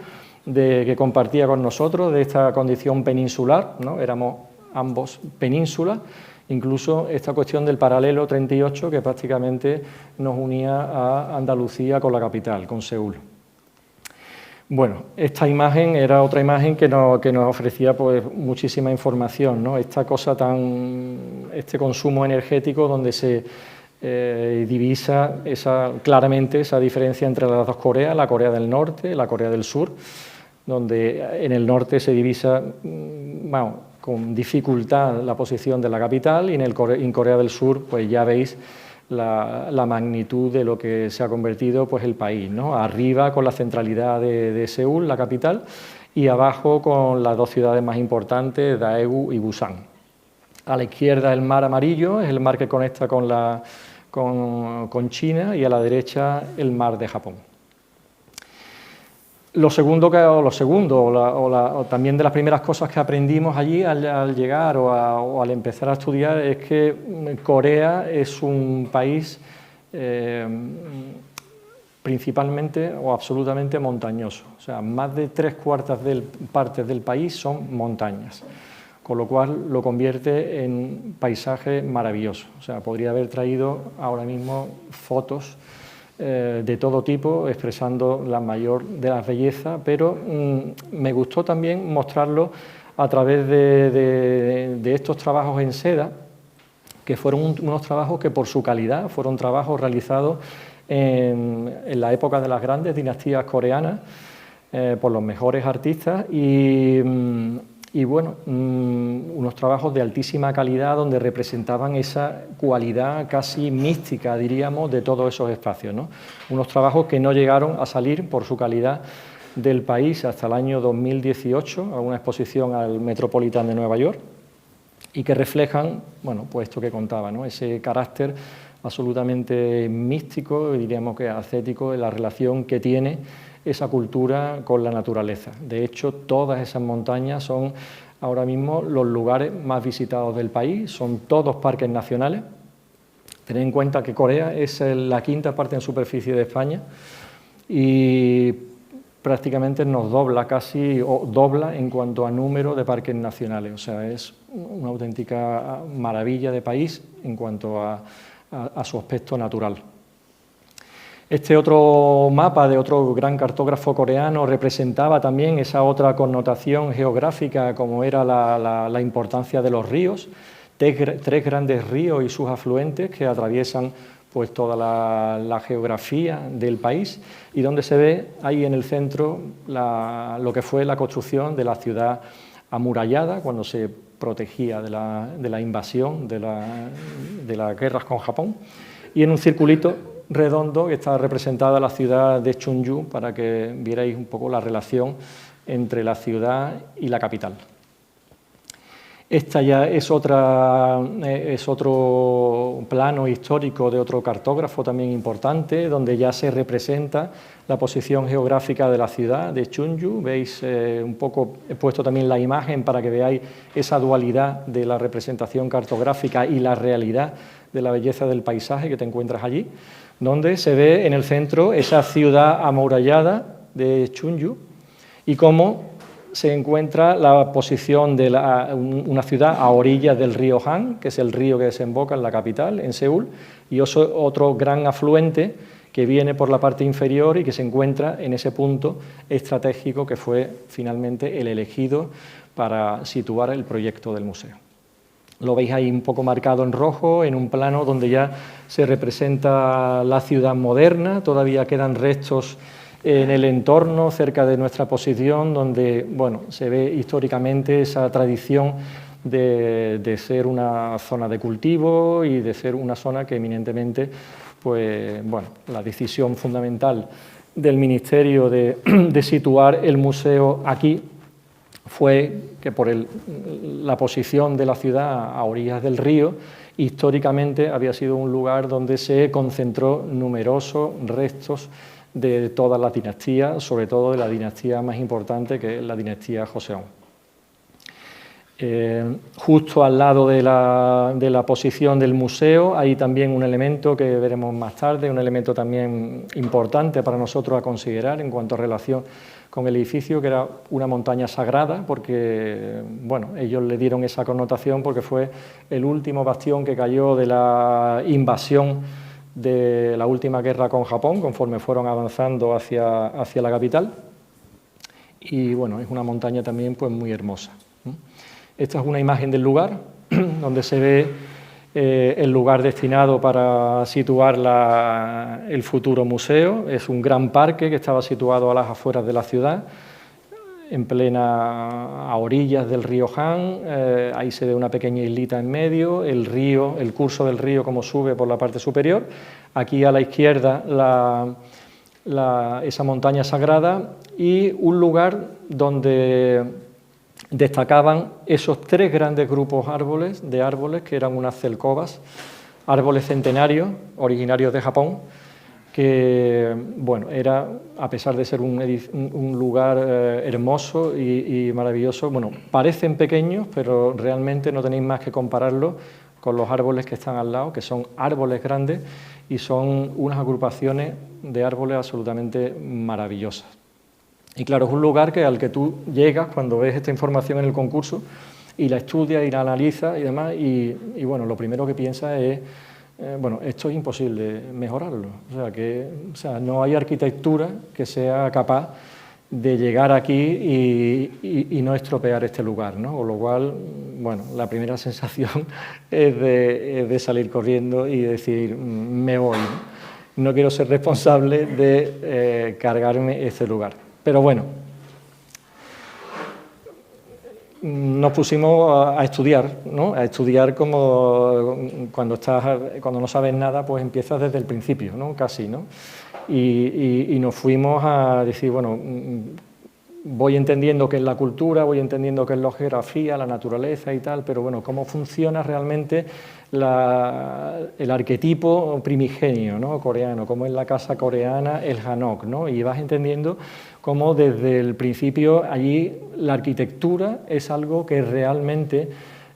que compartía con nosotros, de esta condición peninsular, ¿no? Éramos ambos penínsulas, incluso esta cuestión del paralelo 38 que prácticamente nos unía a Andalucía con la capital, con Seúl. Bueno, esta imagen era otra imagen que nos ofrecía pues, muchísima información, ¿no? Esta cosa este consumo energético donde se divisa claramente esa diferencia entre las dos Coreas, la Corea del Norte y la Corea del Sur, donde en el norte se divisa con dificultad la posición de la capital y en Corea del Sur pues ya veis la magnitud de lo que se ha convertido pues, el país, ¿no? Arriba con la centralidad de Seúl, la capital, y abajo con las dos ciudades más importantes, Daegu y Busan. A la izquierda el mar amarillo, es el mar que conecta con China, y a la derecha el mar de Japón. También de las primeras cosas que aprendimos allí al llegar o al empezar a estudiar es que Corea es un país principalmente o absolutamente montañoso. O sea, más de 3/4 partes del país son montañas, con lo cual lo convierte en un paisaje maravilloso. O sea, podría haber traído ahora mismo fotos de todo tipo, expresando la mayor de las bellezas, pero me gustó también mostrarlo a través de estos trabajos en seda, que fueron unos trabajos que por su calidad fueron trabajos realizados en la época de las grandes dinastías coreanas por los mejores artistas y bueno, unos trabajos de altísima calidad donde representaban esa cualidad casi mística, diríamos, de todos esos espacios, ¿no? Unos trabajos que no llegaron a salir por su calidad del país hasta el año 2018, a una exposición al Metropolitan de Nueva York, y que reflejan, bueno, pues esto que contaba, ¿no? Ese carácter absolutamente místico, diríamos que ascético, de la relación que tiene esa cultura con la naturaleza. De hecho, todas esas montañas son ahora mismo los lugares más visitados del país, son todos parques nacionales. Tened en cuenta que Corea es la quinta parte en superficie de España y prácticamente nos dobla casi, o dobla en cuanto a número de parques nacionales. O sea, es una auténtica maravilla de país en cuanto a su aspecto natural. Este otro mapa de otro gran cartógrafo coreano representaba también esa otra connotación geográfica, como era la importancia de los ríos, tres grandes ríos y sus afluentes que atraviesan pues, toda la geografía del país, y donde se ve ahí en el centro lo que fue la construcción de la ciudad amurallada cuando se protegía de la invasión de las guerras con Japón, y en un circulito redondo que está representada la ciudad de Cheonju para que vierais un poco la relación entre la ciudad y la capital. Esta ya es otro plano histórico de otro cartógrafo también importante, donde ya se representa la posición geográfica de la ciudad de Chunyu. Veis un poco, he puesto también la imagen para que veáis esa dualidad de la representación cartográfica y la realidad de la belleza del paisaje que te encuentras allí, donde se ve en el centro esa ciudad amurallada de Chunyu y cómo se encuentra la posición de una ciudad a orillas del río Han, que es el río que desemboca en la capital, en Seúl, y otro gran afluente que viene por la parte inferior y que se encuentra en ese punto estratégico que fue finalmente el elegido para situar el proyecto del museo. Lo veis ahí un poco marcado en rojo, en un plano donde ya se representa la ciudad moderna, todavía quedan restos en el entorno, cerca de nuestra posición, donde bueno, se ve históricamente esa tradición de ser una zona de cultivo y de ser una zona que eminentemente, pues, bueno, la decisión fundamental del Ministerio de situar el museo aquí fue que por la posición de la ciudad a orillas del río, históricamente había sido un lugar donde se concentró numerosos restos de todas las dinastías, sobre todo de la dinastía más importante, que es la dinastía Joseon. Justo al lado de la posición del museo hay también un elemento que veremos más tarde, un elemento también importante para nosotros a considerar en cuanto a relación con el edificio, que era una montaña sagrada, porque bueno, ellos le dieron esa connotación porque fue el último bastión que cayó de la invasión de la última guerra con Japón, conforme fueron avanzando hacia la capital, y bueno, es una montaña también pues muy hermosa. Esta es una imagen del lugar, donde se ve el lugar destinado para situar el futuro museo. Es un gran parque que estaba situado a las afueras de la ciudad, a orillas del río Han. Ahí se ve una pequeña islita en medio, el curso del río como sube por la parte superior. Aquí a la izquierda esa montaña sagrada y un lugar donde destacaban esos tres grandes grupos de árboles que eran unas celcovas, árboles centenarios originarios de Japón, que bueno, era, a pesar de ser un lugar hermoso y maravilloso, bueno, parecen pequeños, pero realmente no tenéis más que compararlo con los árboles que están al lado, que son árboles grandes y son unas agrupaciones de árboles absolutamente maravillosas. Y claro, es un lugar al que tú llegas cuando ves esta información en el concurso y la estudias y la analizas y demás, y bueno, lo primero que piensas es bueno, esto es imposible mejorarlo, o sea, no hay arquitectura que sea capaz de llegar aquí y no estropear este lugar, ¿no? Con lo cual, bueno, la primera sensación es de salir corriendo y decir, me voy, no quiero ser responsable de cargarme este lugar. Pero bueno, nos pusimos a estudiar, ¿no? A estudiar como cuando no sabes nada, pues empiezas desde el principio, ¿no? Casi, ¿no? Y nos fuimos a decir, bueno, voy entendiendo qué es la cultura, voy entendiendo qué es la geografía, la naturaleza y tal, pero bueno, cómo funciona realmente el arquetipo primigenio, ¿no? Coreano, cómo es la casa coreana, el hanok, ¿no? Y vas entendiendo cómo desde el principio allí la arquitectura es algo que realmente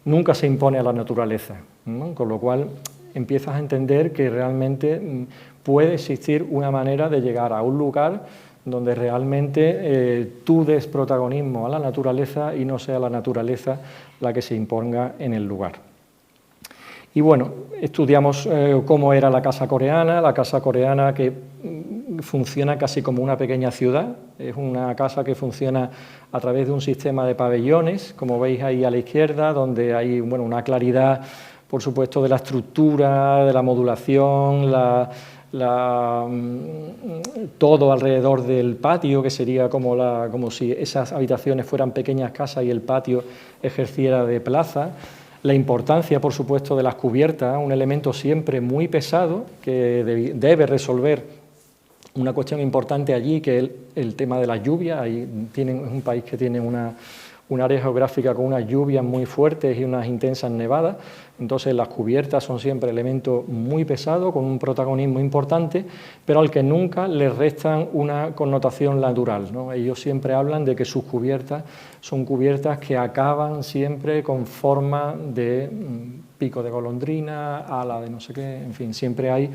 nunca se impone a la naturaleza, ¿no? Con lo cual empiezas a entender que realmente puede existir una manera de llegar a un lugar donde realmente tú des protagonismo a la naturaleza y no sea la naturaleza la que se imponga en el lugar. Y bueno, estudiamos cómo era la casa coreana que funciona casi como una pequeña ciudad, es una casa que funciona a través de un sistema de pabellones, como veis ahí a la izquierda, donde hay bueno, una claridad, por supuesto, de la estructura, de la modulación, todo alrededor del patio, que sería como si esas habitaciones fueran pequeñas casas y el patio ejerciera de plaza. La importancia, por supuesto, de las cubiertas, un elemento siempre muy pesado que debe resolver una cuestión importante allí, que es el tema de las lluvias. Ahí es un país que tiene una un área geográfica con unas lluvias muy fuertes y unas intensas nevadas, entonces las cubiertas son siempre elementos muy pesados, con un protagonismo importante, pero al que nunca les restan una connotación natural, ¿no? Ellos siempre hablan de que sus cubiertas son cubiertas que acaban siempre con forma de pico de golondrina, ala de no sé qué, en fin, siempre hay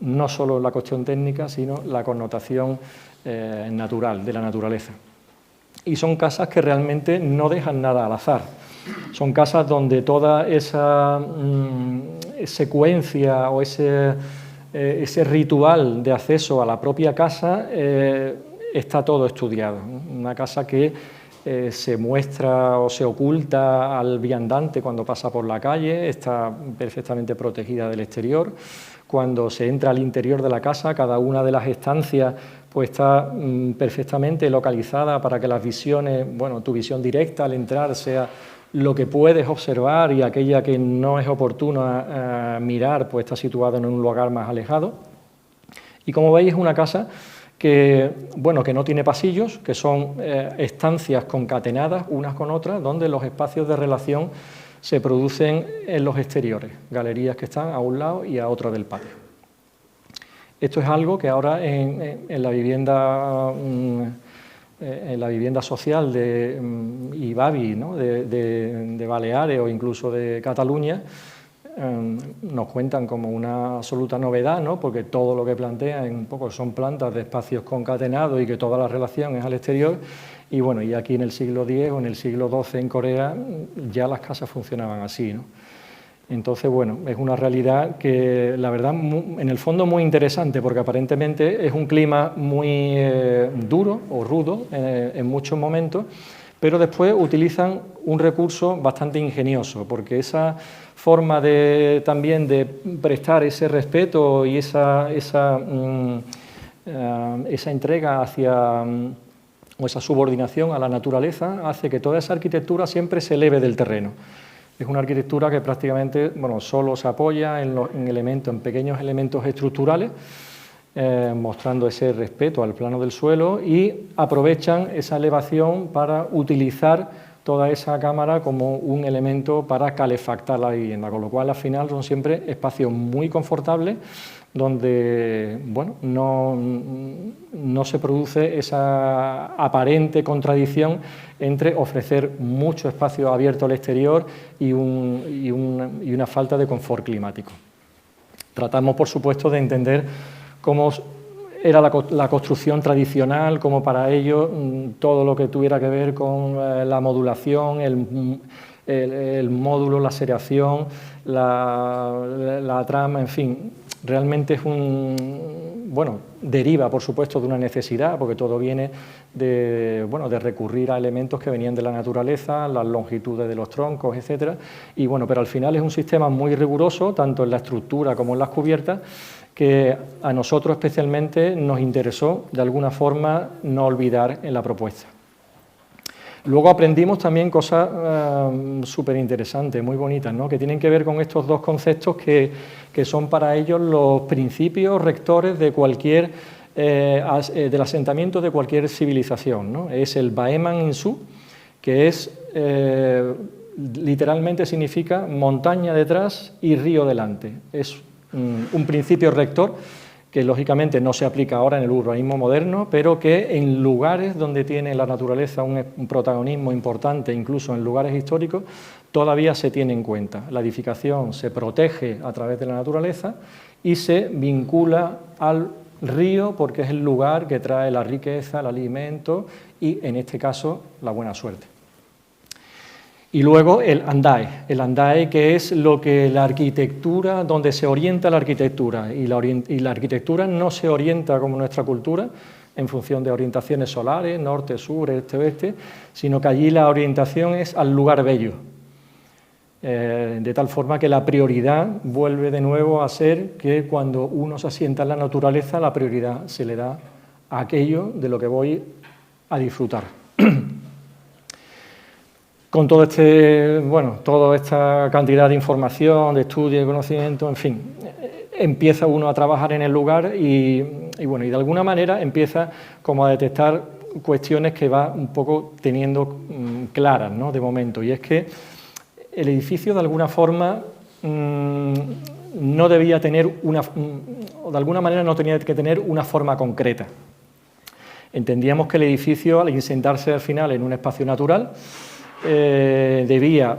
no solo la cuestión técnica, sino la connotación natural, de la naturaleza. Y son casas que realmente no dejan nada al azar. Son casas donde toda esa secuencia o ese ritual de acceso a la propia casa está todo estudiado, ¿no? Una casa que se muestra o se oculta al viandante cuando pasa por la calle, está perfectamente protegida del exterior. Cuando se entra al interior de la casa, cada una de las estancias pues está perfectamente localizada para que las visiones, bueno, tu visión directa al entrar sea lo que puedes observar y aquella que no es oportuna mirar, pues está situada en un lugar más alejado. Y como veis es una casa que, bueno, que no tiene pasillos, que son estancias concatenadas unas con otras, donde los espacios de relación se producen en los exteriores, galerías que están a un lado y a otro del patio. Esto es algo que ahora en la vivienda social de IBABI, ¿no? de Baleares o incluso de Cataluña, nos cuentan como una absoluta novedad, ¿no? Porque todo lo que plantean un poco son plantas de espacios concatenados y que toda la relación es al exterior. Y bueno, y aquí en el siglo X o en el siglo XII en Corea ya las casas funcionaban así, ¿no? Entonces, bueno, es una realidad que la verdad en el fondo muy interesante, porque aparentemente es un clima muy duro o rudo en muchos momentos, pero después utilizan un recurso bastante ingenioso, porque esa forma también de prestar ese respeto y esa entrega hacia o esa subordinación a la naturaleza hace que toda esa arquitectura siempre se eleve del terreno. Es una arquitectura que prácticamente, bueno, solo se apoya en pequeños elementos estructurales, mostrando ese respeto al plano del suelo, y aprovechan esa elevación para utilizar toda esa cámara como un elemento para calefactar la vivienda, con lo cual al final son siempre espacios muy confortables donde, bueno, no se produce esa aparente contradicción entre ofrecer mucho espacio abierto al exterior y una falta de confort climático. Tratamos, por supuesto, de entender cómo era la construcción tradicional, como para ello todo lo que tuviera que ver con la modulación, el módulo, la seriación, la trama, en fin. Realmente es deriva, por supuesto, de una necesidad, porque todo viene de recurrir a elementos que venían de la naturaleza, las longitudes de los troncos, etcétera. Y bueno, pero al final es un sistema muy riguroso, tanto en la estructura como en las cubiertas, que a nosotros especialmente nos interesó, de alguna forma, no olvidar en la propuesta. Luego aprendimos también cosas súper interesantes, muy bonitas, ¿no? Que tienen que ver con estos dos conceptos que son para ellos los principios rectores de cualquier del asentamiento de cualquier civilización, ¿no? Es el Baeman Insu, que es literalmente significa montaña detrás y río delante. Es un principio rector que lógicamente no se aplica ahora en el urbanismo moderno, pero que en lugares donde tiene la naturaleza un protagonismo importante, incluso en lugares históricos, todavía se tiene en cuenta. La edificación se protege a través de la naturaleza y se vincula al río porque es el lugar que trae la riqueza, el alimento y, en este caso, la buena suerte. Y luego el andae que es lo que la arquitectura, donde se orienta la arquitectura, y la arquitectura no se orienta como nuestra cultura en función de orientaciones solares, norte, sur, este, oeste, sino que allí la orientación es al lugar bello, de tal forma que la prioridad vuelve de nuevo a ser que cuando uno se asienta en la naturaleza, la prioridad se le da a aquello de lo que voy a disfrutar. Con toda esta cantidad de información, de estudio, de conocimiento, en fin, empieza uno a trabajar en el lugar y de alguna manera empieza como a detectar cuestiones que va un poco teniendo claras, ¿no?, de momento, y es que el edificio de alguna forma no debía tener o de alguna manera no tenía que tener una forma concreta. Entendíamos que el edificio, al sentarse al final en un espacio natural, debía,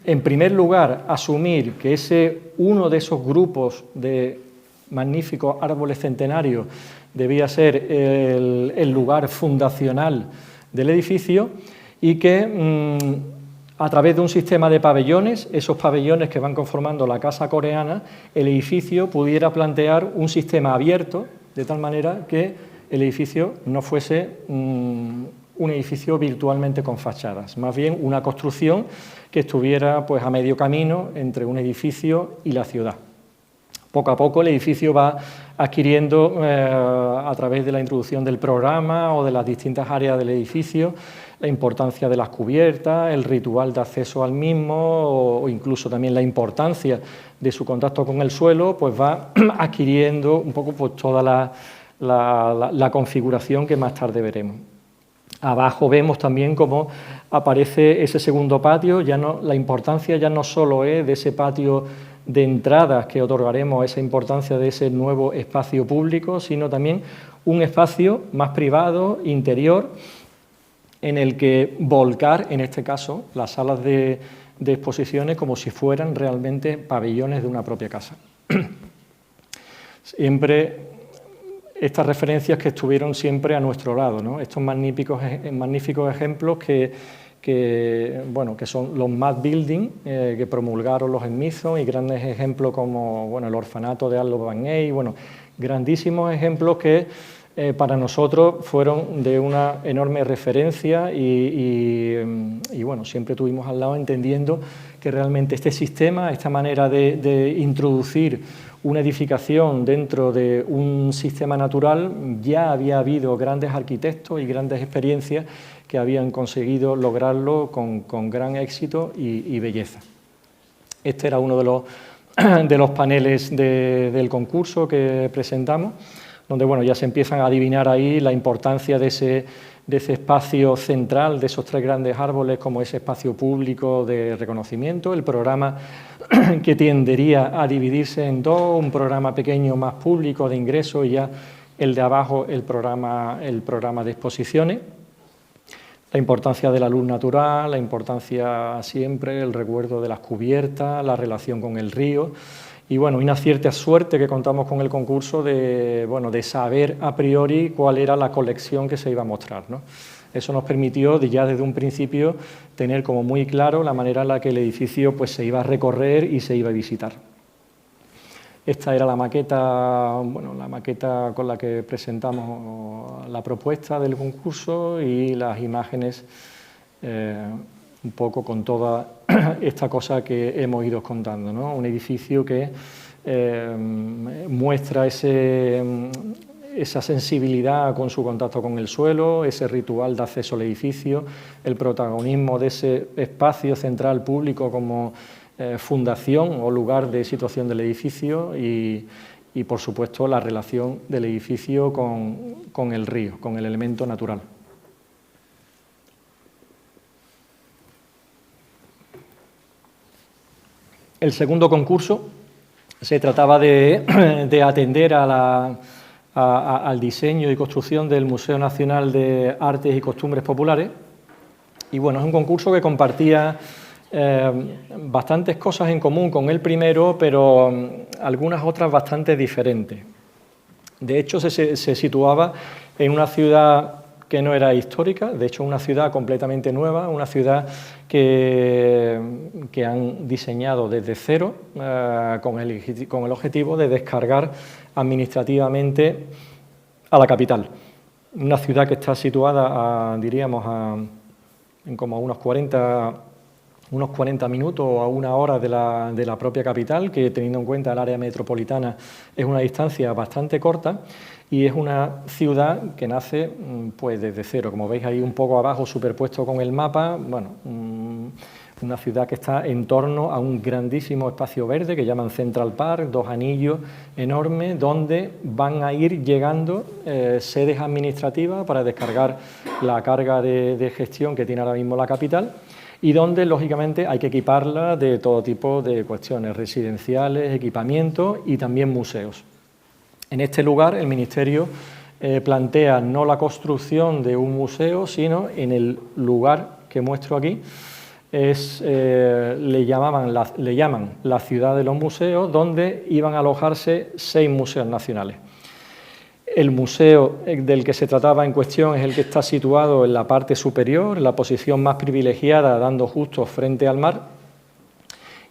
en primer lugar, asumir que uno de esos grupos de magníficos árboles centenarios debía ser el lugar fundacional del edificio y que a través de un sistema de pabellones, esos pabellones que van conformando la casa coreana, el edificio pudiera plantear un sistema abierto, de tal manera que el edificio no fuese un edificio virtualmente con fachadas, más bien una construcción que estuviera pues a medio camino entre un edificio y la ciudad. Poco a poco el edificio va adquiriendo, a través de la introducción del programa o de las distintas áreas del edificio, la importancia de las cubiertas, el ritual de acceso al mismo o incluso también la importancia de su contacto con el suelo, pues va adquiriendo un poco pues, toda la configuración que más tarde veremos. Abajo vemos también cómo aparece ese segundo patio, la importancia ya no solo es de ese patio de entradas que otorgaremos, esa importancia de ese nuevo espacio público, sino también un espacio más privado, interior, en el que volcar, en este caso, las salas de exposiciones como si fueran realmente pabellones de una propia casa. Siempre estas referencias que estuvieron siempre a nuestro lado, ¿no? Estos magníficos ejemplos que son los Mad Building, que promulgaron los Smithson, y grandes ejemplos como el orfanato de Adolph Van Eyck, grandísimos ejemplos que para nosotros fueron de una enorme referencia y siempre tuvimos al lado entendiendo que realmente este sistema, esta manera de introducir una edificación dentro de un sistema natural, ya había habido grandes arquitectos y grandes experiencias que habían conseguido lograrlo con gran éxito y belleza. Este era uno de los paneles del concurso que presentamos, donde ya se empiezan a adivinar ahí la importancia de ese espacio central, de esos tres grandes árboles, como ese espacio público de reconocimiento, el programa que tendería a dividirse en dos, un programa pequeño más público de ingreso y ya el de abajo el programa de exposiciones. La importancia de la luz natural, la importancia siempre, el recuerdo de las cubiertas, la relación con el río y una cierta suerte que contamos con el concurso de saber a priori cuál era la colección que se iba a mostrar, ¿no? Eso nos permitió ya desde un principio tener como muy claro la manera en la que el edificio pues, se iba a recorrer y se iba a visitar. Esta era la maqueta con la que presentamos la propuesta del concurso y las imágenes un poco con toda esta cosa que hemos ido contando, ¿no? Un edificio que muestra esa sensibilidad con su contacto con el suelo, ese ritual de acceso al edificio, el protagonismo de ese espacio central público como fundación o lugar de situación del edificio y por supuesto, la relación del edificio con el río, con el elemento natural. El segundo concurso se trataba de atender al diseño y construcción del Museo Nacional de Artes y Costumbres Populares. Y es un concurso que compartía bastantes cosas en común con el primero, pero algunas otras bastante diferentes. De hecho, se situaba en una ciudad que no era histórica, de hecho una ciudad completamente nueva, una ciudad que han diseñado desde cero con el objetivo de descargar administrativamente a la capital. Una ciudad que está situada, en como a unos 40 minutos o a una hora de la propia capital, que teniendo en cuenta el área metropolitana es una distancia bastante corta y es una ciudad que nace pues desde cero, como veis ahí un poco abajo superpuesto con el mapa, Una ciudad que está en torno a un grandísimo espacio verde que llaman Central Park, 2 anillos enormes, donde van a ir llegando sedes administrativas para descargar la carga de gestión que tiene ahora mismo la capital, y donde, lógicamente, hay que equiparla de todo tipo de cuestiones residenciales, equipamientos y también museos. En este lugar, el Ministerio plantea no la construcción de un museo, sino en el lugar que muestro aquí, le llaman la ciudad de los museos, donde iban a alojarse 6 museos nacionales. El museo del que se trataba en cuestión es el que está situado en la parte superior, en la posición más privilegiada, dando justo frente al mar.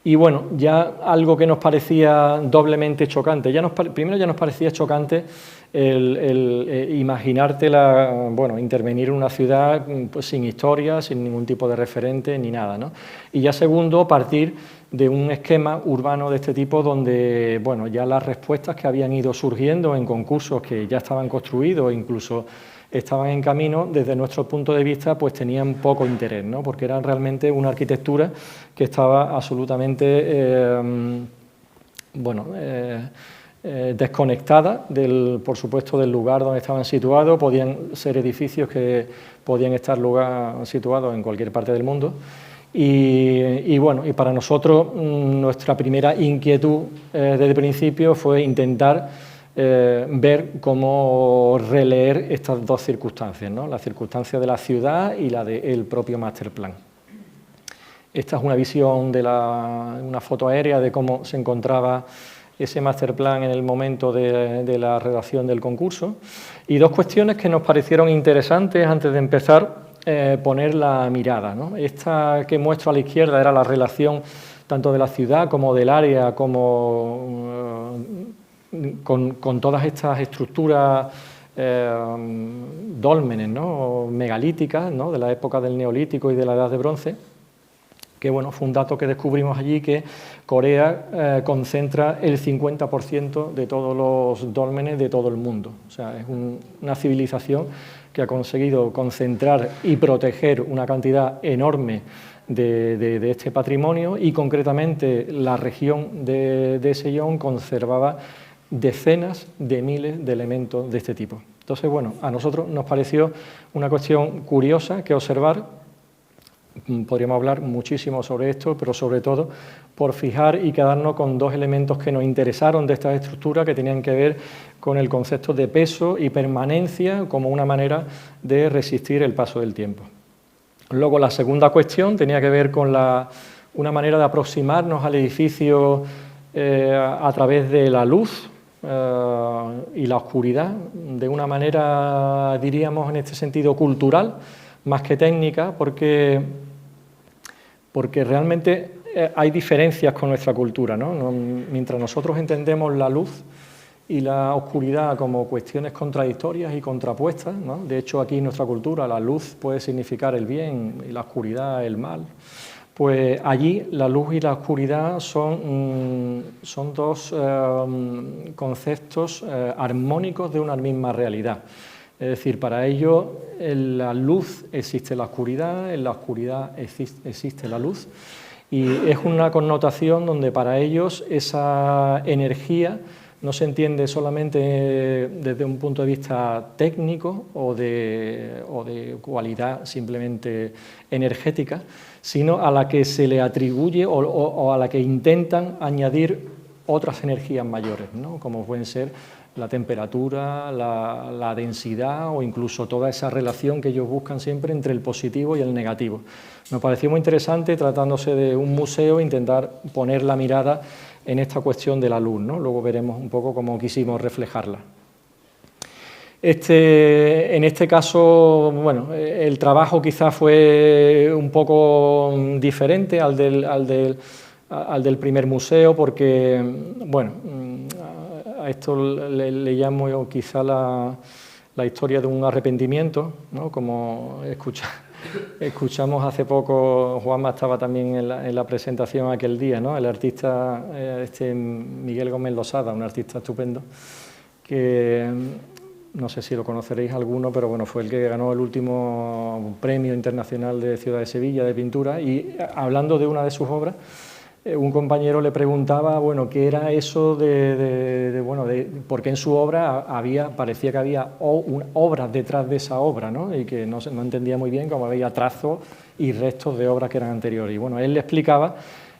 Y bueno, ya algo que nos parecía doblemente chocante. Primero ya nos parecía chocante el imaginártela, bueno, intervenir en una ciudad pues, sin historia, sin ningún tipo de referente ni nada, ¿no? Y ya segundo, partir de un esquema urbano de este tipo donde, bueno, ya las respuestas que habían ido surgiendo en concursos que ya estaban construidos, incluso estaban en camino, desde nuestro punto de vista, pues tenían poco interés, ¿no? Porque eran realmente una arquitectura que estaba absolutamente, desconectada, por supuesto, del lugar donde estaban situados. Podían ser edificios que podían estar situados en cualquier parte del mundo. Y bueno, y para nosotros nuestra primera inquietud desde el principio fue intentar ver cómo releer estas dos circunstancias, ¿no? La circunstancia de la ciudad y la del propio master plan. Esta es una visión de una foto aérea de cómo se encontraba ese master plan en el momento de la redacción del concurso, y dos cuestiones que nos parecieron interesantes antes de empezar. Poner la mirada, ¿no? Esta que muestro a la izquierda era la relación tanto de la ciudad como del área, como con todas estas estructuras dólmenes, ¿no? Megalíticas, ¿no? De la época del Neolítico y de la Edad de Bronce, que bueno, fue un dato que descubrimos allí, que Corea concentra el 50% de todos los dólmenes de todo el mundo. O sea, es una civilización que ha conseguido concentrar y proteger una cantidad enorme de este patrimonio, y concretamente la región de Sejong conservaba decenas de miles de elementos de este tipo. Entonces, bueno, a nosotros nos pareció una cuestión curiosa que observar. Podríamos hablar muchísimo sobre esto, pero sobre todo por fijar y quedarnos con dos elementos que nos interesaron de esta estructura, que tenían que ver con el concepto de peso y permanencia como una manera de resistir el paso del tiempo. Luego, la segunda cuestión tenía que ver con una manera de aproximarnos al edificio a través de la luz y la oscuridad, de una manera, diríamos, en este sentido cultural, más que técnica, porque realmente hay diferencias con nuestra cultura, ¿no? Mientras nosotros entendemos la luz y la oscuridad como cuestiones contradictorias y contrapuestas, ¿no? De hecho, aquí en nuestra cultura la luz puede significar el bien y la oscuridad el mal. Pues allí la luz y la oscuridad son dos conceptos armónicos de una misma realidad. Es decir, para ellos en la luz existe la oscuridad, en la oscuridad existe la luz, y es una connotación donde para ellos esa energía no se entiende solamente desde un punto de vista técnico o de cualidad simplemente energética, sino a la que se le atribuye o a la que intentan añadir otras energías mayores, ¿no? Como pueden ser la temperatura, la densidad, o incluso toda esa relación que ellos buscan siempre entre el positivo y el negativo. Nos pareció muy interesante, tratándose de un museo, intentar poner la mirada en esta cuestión de la luz, ¿no? Luego veremos un poco cómo quisimos reflejarla. En este caso, bueno, el trabajo quizás fue un poco diferente al del primer museo, porque, bueno, a esto le llamo yo quizá la historia de un arrepentimiento, ¿no? Como escuchamos hace poco, Juanma estaba también en la presentación aquel día, ¿no? El artista Miguel Gómez Losada, un artista estupendo, que no sé si lo conoceréis alguno, pero bueno, fue el que ganó el último premio internacional de Ciudad de Sevilla de pintura, y hablando de una de sus obras, un compañero le preguntaba, bueno, qué era eso porque en su obra parecía que había obras detrás de esa obra, ¿no? Y que no entendía muy bien cómo había trazos y restos de obras que eran anteriores. Y bueno, él le explicaba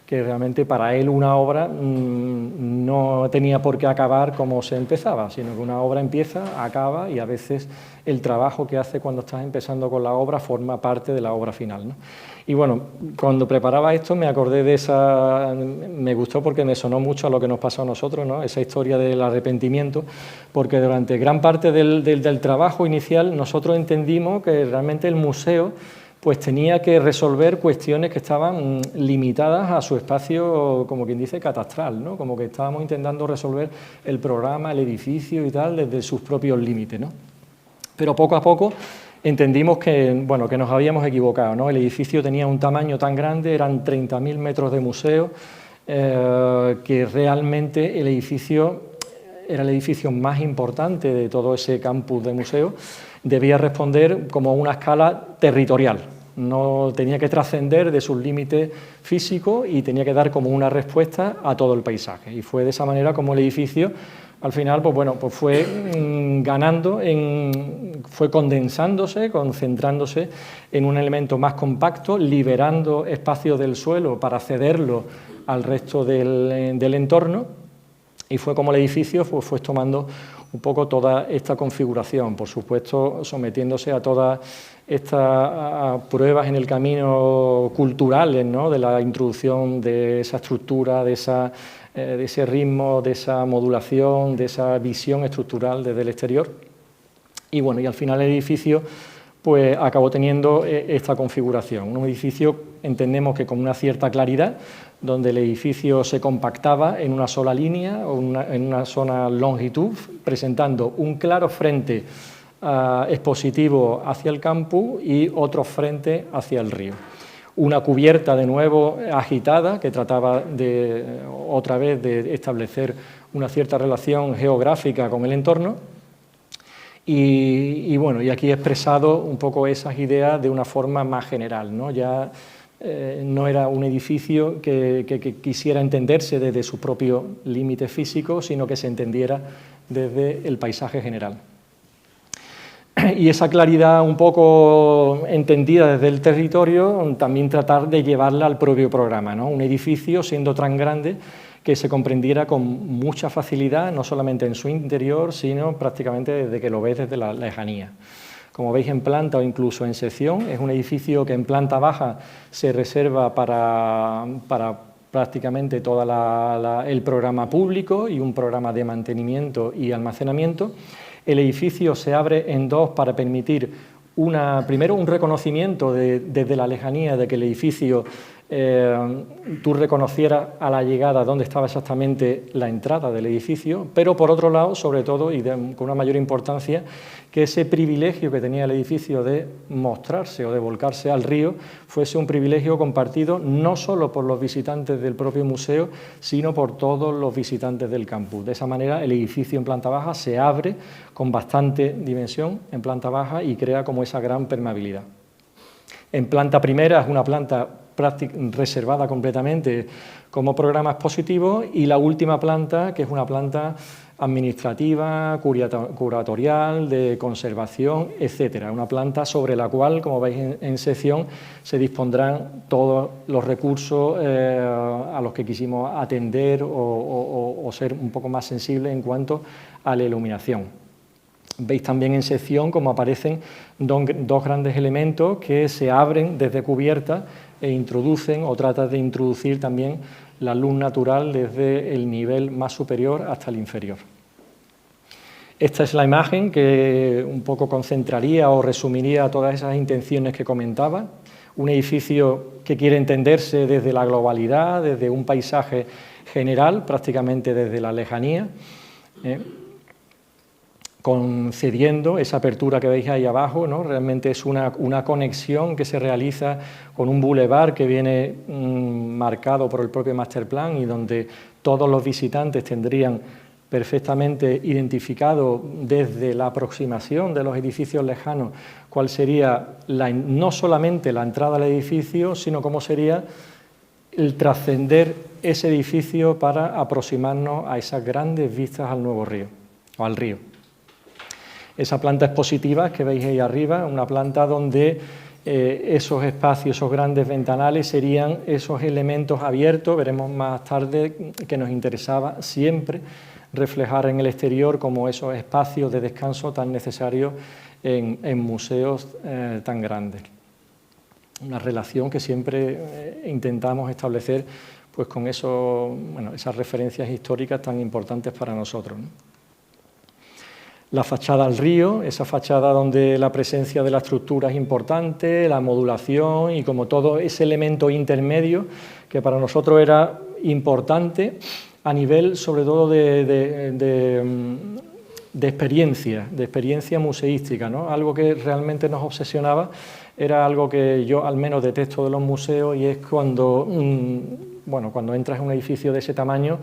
que realmente para él una obra no tenía por qué acabar como se empezaba, sino que una obra empieza, acaba, y a veces el trabajo que hace cuando estás empezando con la obra forma parte de la obra final, ¿no? Y bueno, cuando preparaba esto me acordé de me gustó porque me sonó mucho a lo que nos pasó a nosotros, ¿no? Esa historia del arrepentimiento, porque durante gran parte del trabajo inicial nosotros entendimos que realmente el museo pues tenía que resolver cuestiones que estaban limitadas a su espacio, como quien dice, catastral, ¿no? Como que estábamos intentando resolver el programa, el edificio y tal, desde sus propios límites, ¿no? Pero poco a poco entendimos que, bueno, que nos habíamos equivocado, ¿no? El edificio tenía un tamaño tan grande, eran 30.000 metros de museo, que realmente el edificio era el edificio más importante de todo ese campus de museo, debía responder como a una escala territorial. No tenía que trascender de sus límites físicos y tenía que dar como una respuesta a todo el paisaje. Y fue de esa manera como el edificio, al final, pues bueno, pues fue ganando, fue condensándose, concentrándose en un elemento más compacto, liberando espacio del suelo para cederlo al resto del entorno, y fue como el edificio fue tomando un poco toda esta configuración, por supuesto sometiéndose a todas estas pruebas en el camino culturales, ¿no? De la introducción de esa estructura, de ese ritmo, de esa modulación, de esa visión estructural desde el exterior. Y bueno, y al final el edificio pues acabó teniendo esta configuración, un edificio, entendemos que con una cierta claridad, donde el edificio se compactaba en una sola línea o en una sola longitud, presentando un claro frente expositivo hacia el campus y otro frente hacia el río. Una cubierta de nuevo agitada que trataba otra vez de establecer una cierta relación geográfica con el entorno. Y bueno, y aquí he expresado un poco esas ideas de una forma más general, ¿no? Ya no era un edificio que quisiera entenderse desde sus propios límites físicos, sino que se entendiera desde el paisaje general. Y esa claridad un poco entendida desde el territorio, también tratar de llevarla al propio programa, ¿no? Un edificio siendo tan grande que se comprendiera con mucha facilidad, no solamente en su interior, sino prácticamente desde que lo ves desde la lejanía. Como veis en planta o incluso en sección, es un edificio que en planta baja se reserva para prácticamente todo el programa público y un programa de mantenimiento y almacenamiento. El edificio se abre en dos para permitir primero un reconocimiento desde la lejanía de que el edificio tú reconocieras a la llegada dónde estaba exactamente la entrada del edificio, pero por otro lado, sobre todo y con una mayor importancia, que ese privilegio que tenía el edificio de mostrarse o de volcarse al río fuese un privilegio compartido no solo por los visitantes del propio museo, sino por todos los visitantes del campus. De esa manera el edificio en planta baja se abre con bastante dimensión en planta baja y crea como esa gran permeabilidad. En planta primera es una planta reservada completamente como programa expositivo, y la última planta, que es una planta administrativa, curatorial, de conservación, etcétera. Una planta sobre la cual, como veis en sección, se dispondrán todos los recursos a los que quisimos atender o ser un poco más sensibles en cuanto a la iluminación. Veis también en sección cómo aparecen dos grandes elementos que se abren desde cubierta e introducen o tratan de introducir también la luz natural desde el nivel más superior hasta el inferior. Esta es la imagen que un poco concentraría o resumiría todas esas intenciones que comentaba. Un edificio que quiere entenderse desde la globalidad, desde un paisaje general, prácticamente desde la lejanía, concediendo esa apertura que veis ahí abajo, ¿no? Realmente es una conexión que se realiza con un bulevar que viene marcado por el propio master plan y donde todos los visitantes tendrían perfectamente identificado desde la aproximación de los edificios lejanos cuál sería no solamente la entrada al edificio, sino cómo sería el trascender ese edificio para aproximarnos a esas grandes vistas al nuevo río, o al río. Esa planta expositiva que veis ahí arriba, una planta donde esos espacios, esos grandes ventanales serían esos elementos abiertos, veremos más tarde que nos interesaba siempre reflejar en el exterior como esos espacios de descanso tan necesarios en museos tan grandes. Una relación que siempre intentamos establecer pues, con esas referencias históricas tan importantes para nosotros, ¿no? La fachada al río, esa fachada donde la presencia de la estructura es importante, la modulación y como todo ese elemento intermedio que para nosotros era importante a nivel sobre todo de experiencia museística, ¿no? Algo que realmente nos obsesionaba era algo que yo al menos detesto de los museos y es cuando entras en un edificio de ese tamaño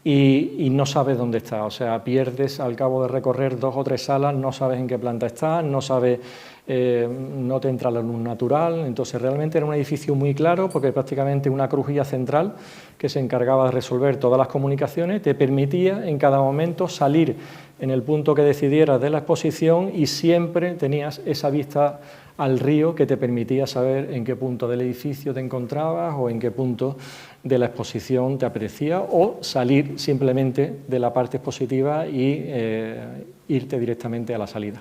y no sabes dónde está, o sea, pierdes al cabo de recorrer 2 o 3 salas, no sabes en qué planta está, no te entra la luz natural, entonces realmente era un edificio muy claro porque prácticamente una crujía central que se encargaba de resolver todas las comunicaciones, te permitía en cada momento salir en el punto que decidieras de la exposición y siempre tenías esa vista al río que te permitía saber en qué punto del edificio te encontrabas o en qué punto de la exposición te apetecía o salir simplemente de la parte expositiva y irte directamente a la salida.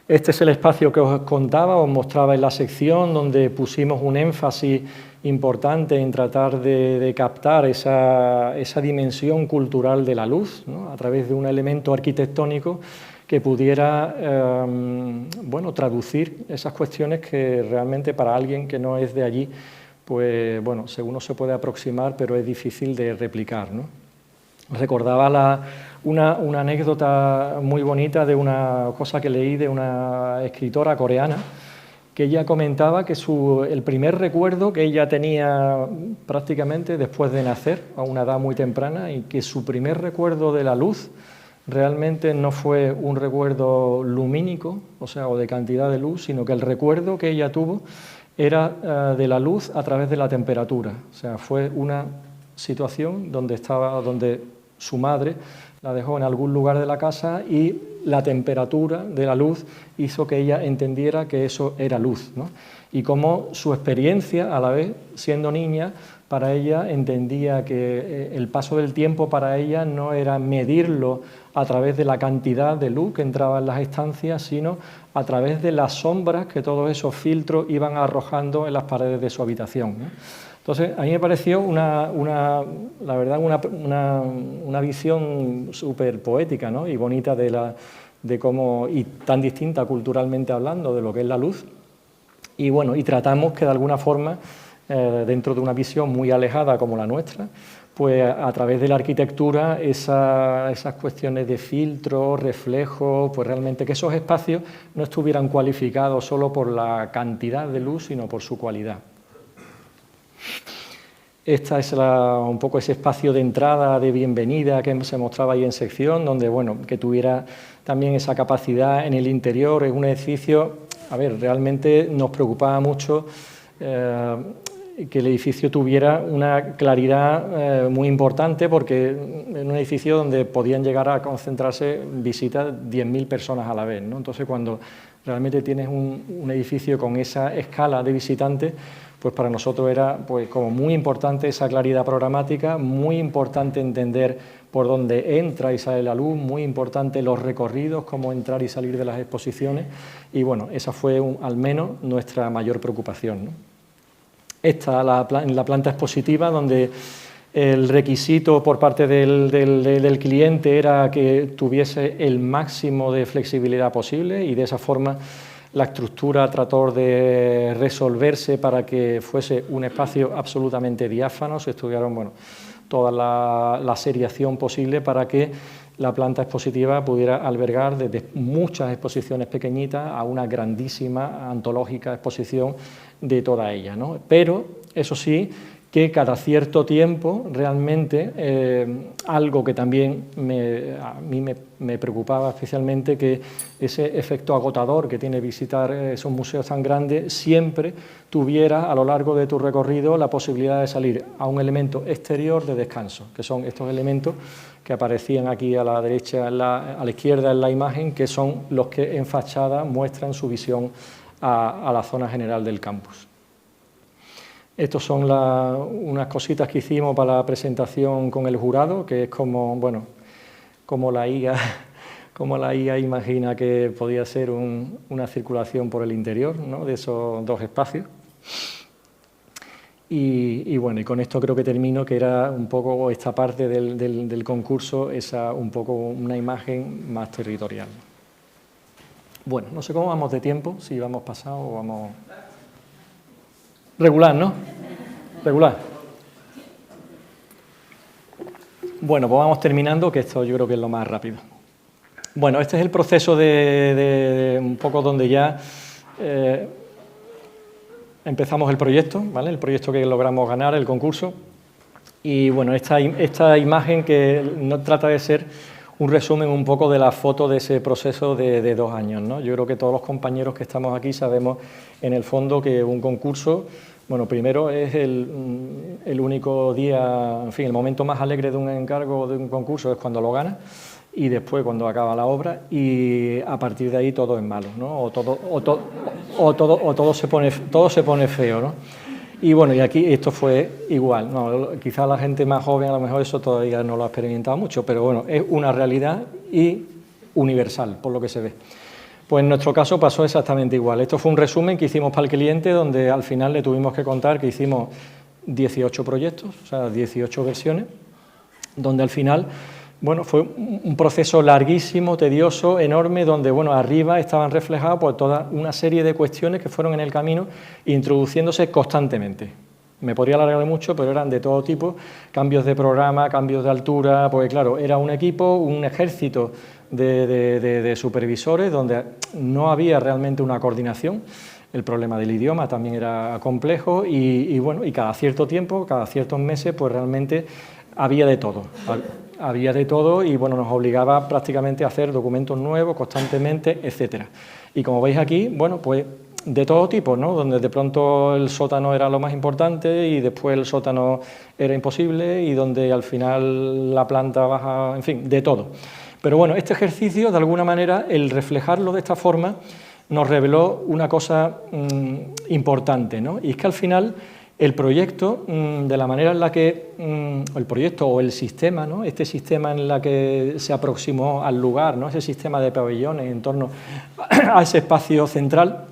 Este es el espacio que os contaba, os mostraba en la sección donde pusimos un énfasis importante en tratar de captar esa dimensión cultural de la luz, ¿no? A través de un elemento arquitectónico que pudiera traducir esas cuestiones que realmente para alguien que no es de allí, pues bueno, según se puede aproximar, pero es difícil de replicar, ¿no? Recordaba una anécdota muy bonita de una cosa que leí de una escritora coreana, que ella comentaba que el primer recuerdo que ella tenía prácticamente después de nacer, a una edad muy temprana, y que su primer recuerdo de la luz realmente no fue un recuerdo lumínico, o de cantidad de luz, sino que el recuerdo que ella tuvo era de la luz a través de la temperatura. O sea, fue una situación donde su madre la dejó en algún lugar de la casa y la temperatura de la luz hizo que ella entendiera que eso era luz, ¿no? Y cómo su experiencia, a la vez, siendo niña, para ella entendía que el paso del tiempo para ella no era medirlo a través de la cantidad de luz que entraba en las estancias, sino a través de las sombras que todos esos filtros iban arrojando en las paredes de su habitación, ¿no? Entonces, a mí me pareció una visión súper poética, ¿no? Y bonita de cómo, y tan distinta culturalmente hablando de lo que es la luz. Y bueno, y tratamos que de alguna forma, dentro de una visión muy alejada como la nuestra, pues a través de la arquitectura esas cuestiones de filtro, reflejo, pues realmente que esos espacios no estuvieran cualificados solo por la cantidad de luz, sino por su cualidad. Esta es un poco ese espacio de entrada, de bienvenida que se mostraba ahí en sección, donde, bueno, que tuviera también esa capacidad en el interior. Es un edificio, realmente nos preocupaba mucho que el edificio tuviera una claridad muy importante, porque en un edificio donde podían llegar a concentrarse visitas 10.000 personas a la vez, ¿no? Entonces, cuando realmente tienes un edificio con esa escala de visitantes, pues para nosotros era pues como muy importante esa claridad programática, muy importante entender por dónde entra y sale la luz, muy importante los recorridos, cómo entrar y salir de las exposiciones, y bueno, esa fue al menos nuestra mayor preocupación, ¿no? Esta en la planta expositiva, donde el requisito por parte del cliente era que tuviese el máximo de flexibilidad posible, y de esa forma la estructura trató de resolverse para que fuese un espacio absolutamente diáfano. Se estudiaron toda la seriación posible para que la planta expositiva pudiera albergar desde muchas exposiciones pequeñitas a una grandísima antológica exposición de toda ella, ¿no? Pero, eso sí, que cada cierto tiempo realmente, algo que también a mí me preocupaba especialmente, que ese efecto agotador que tiene visitar esos museos tan grandes, siempre tuviera a lo largo de tu recorrido la posibilidad de salir a un elemento exterior de descanso, que son estos elementos que aparecían aquí a la derecha, a la izquierda en la imagen, que son los que en fachada muestran su visión a la zona general del campus. Estas son unas cositas que hicimos para la presentación con el jurado, que es como, bueno, como la IA imagina que podía ser una circulación por el interior, ¿no?, de esos dos espacios. Y bueno, y con esto creo que termino, que era un poco esta parte del concurso, un poco una imagen más territorial. Bueno, no sé cómo vamos de tiempo, si vamos pasado o vamos... Regular, ¿no? Regular. Bueno, pues vamos terminando, que esto yo creo que es lo más rápido. Bueno, este es el proceso de un poco donde ya empezamos el proyecto, ¿vale? El proyecto que logramos ganar, el concurso. Y bueno, esta imagen que no trata de ser un resumen un poco de la foto de ese proceso de 2 años, ¿no? Yo creo que todos los compañeros que estamos aquí sabemos en el fondo que un concurso, bueno, primero es el único día, en fin, el momento más alegre de un encargo de un concurso es cuando lo ganas, y después cuando acaba la obra, y a partir de ahí todo es malo, ¿no? Todo se pone feo, ¿no? Y bueno, y aquí esto fue igual, ¿no? Quizás la gente más joven a lo mejor eso todavía no lo ha experimentado mucho, pero bueno, es una realidad y universal, por lo que se ve. Pues en nuestro caso pasó exactamente igual. Esto fue un resumen que hicimos para el cliente, donde al final le tuvimos que contar que hicimos 18 proyectos, o sea, 18 versiones, donde al final, bueno, fue un proceso larguísimo, tedioso, enorme, donde, bueno, arriba estaban reflejadas pues toda una serie de cuestiones que fueron en el camino introduciéndose constantemente. Me podría alargar mucho, pero eran de todo tipo, cambios de programa, cambios de altura, pues claro, era un equipo, un ejército de supervisores donde no había realmente una coordinación. El problema del idioma también era complejo y bueno, y cada cierto tiempo, cada ciertos meses, pues realmente había de todo. Había de todo y bueno, nos obligaba prácticamente a hacer documentos nuevos constantemente, etcétera. Y como veis aquí, bueno, pues de todo tipo, ¿no? Donde de pronto el sótano era lo más importante y después el sótano era imposible y donde al final la planta baja, en fin, de todo. Pero bueno, este ejercicio, de alguna manera, el reflejarlo de esta forma, nos reveló una cosa importante, ¿no? Y es que al final el proyecto, de la manera en la que, el proyecto o el sistema, ¿no?, este sistema en la que se aproximó al lugar, ¿no?, ese sistema de pabellones en torno a ese espacio central,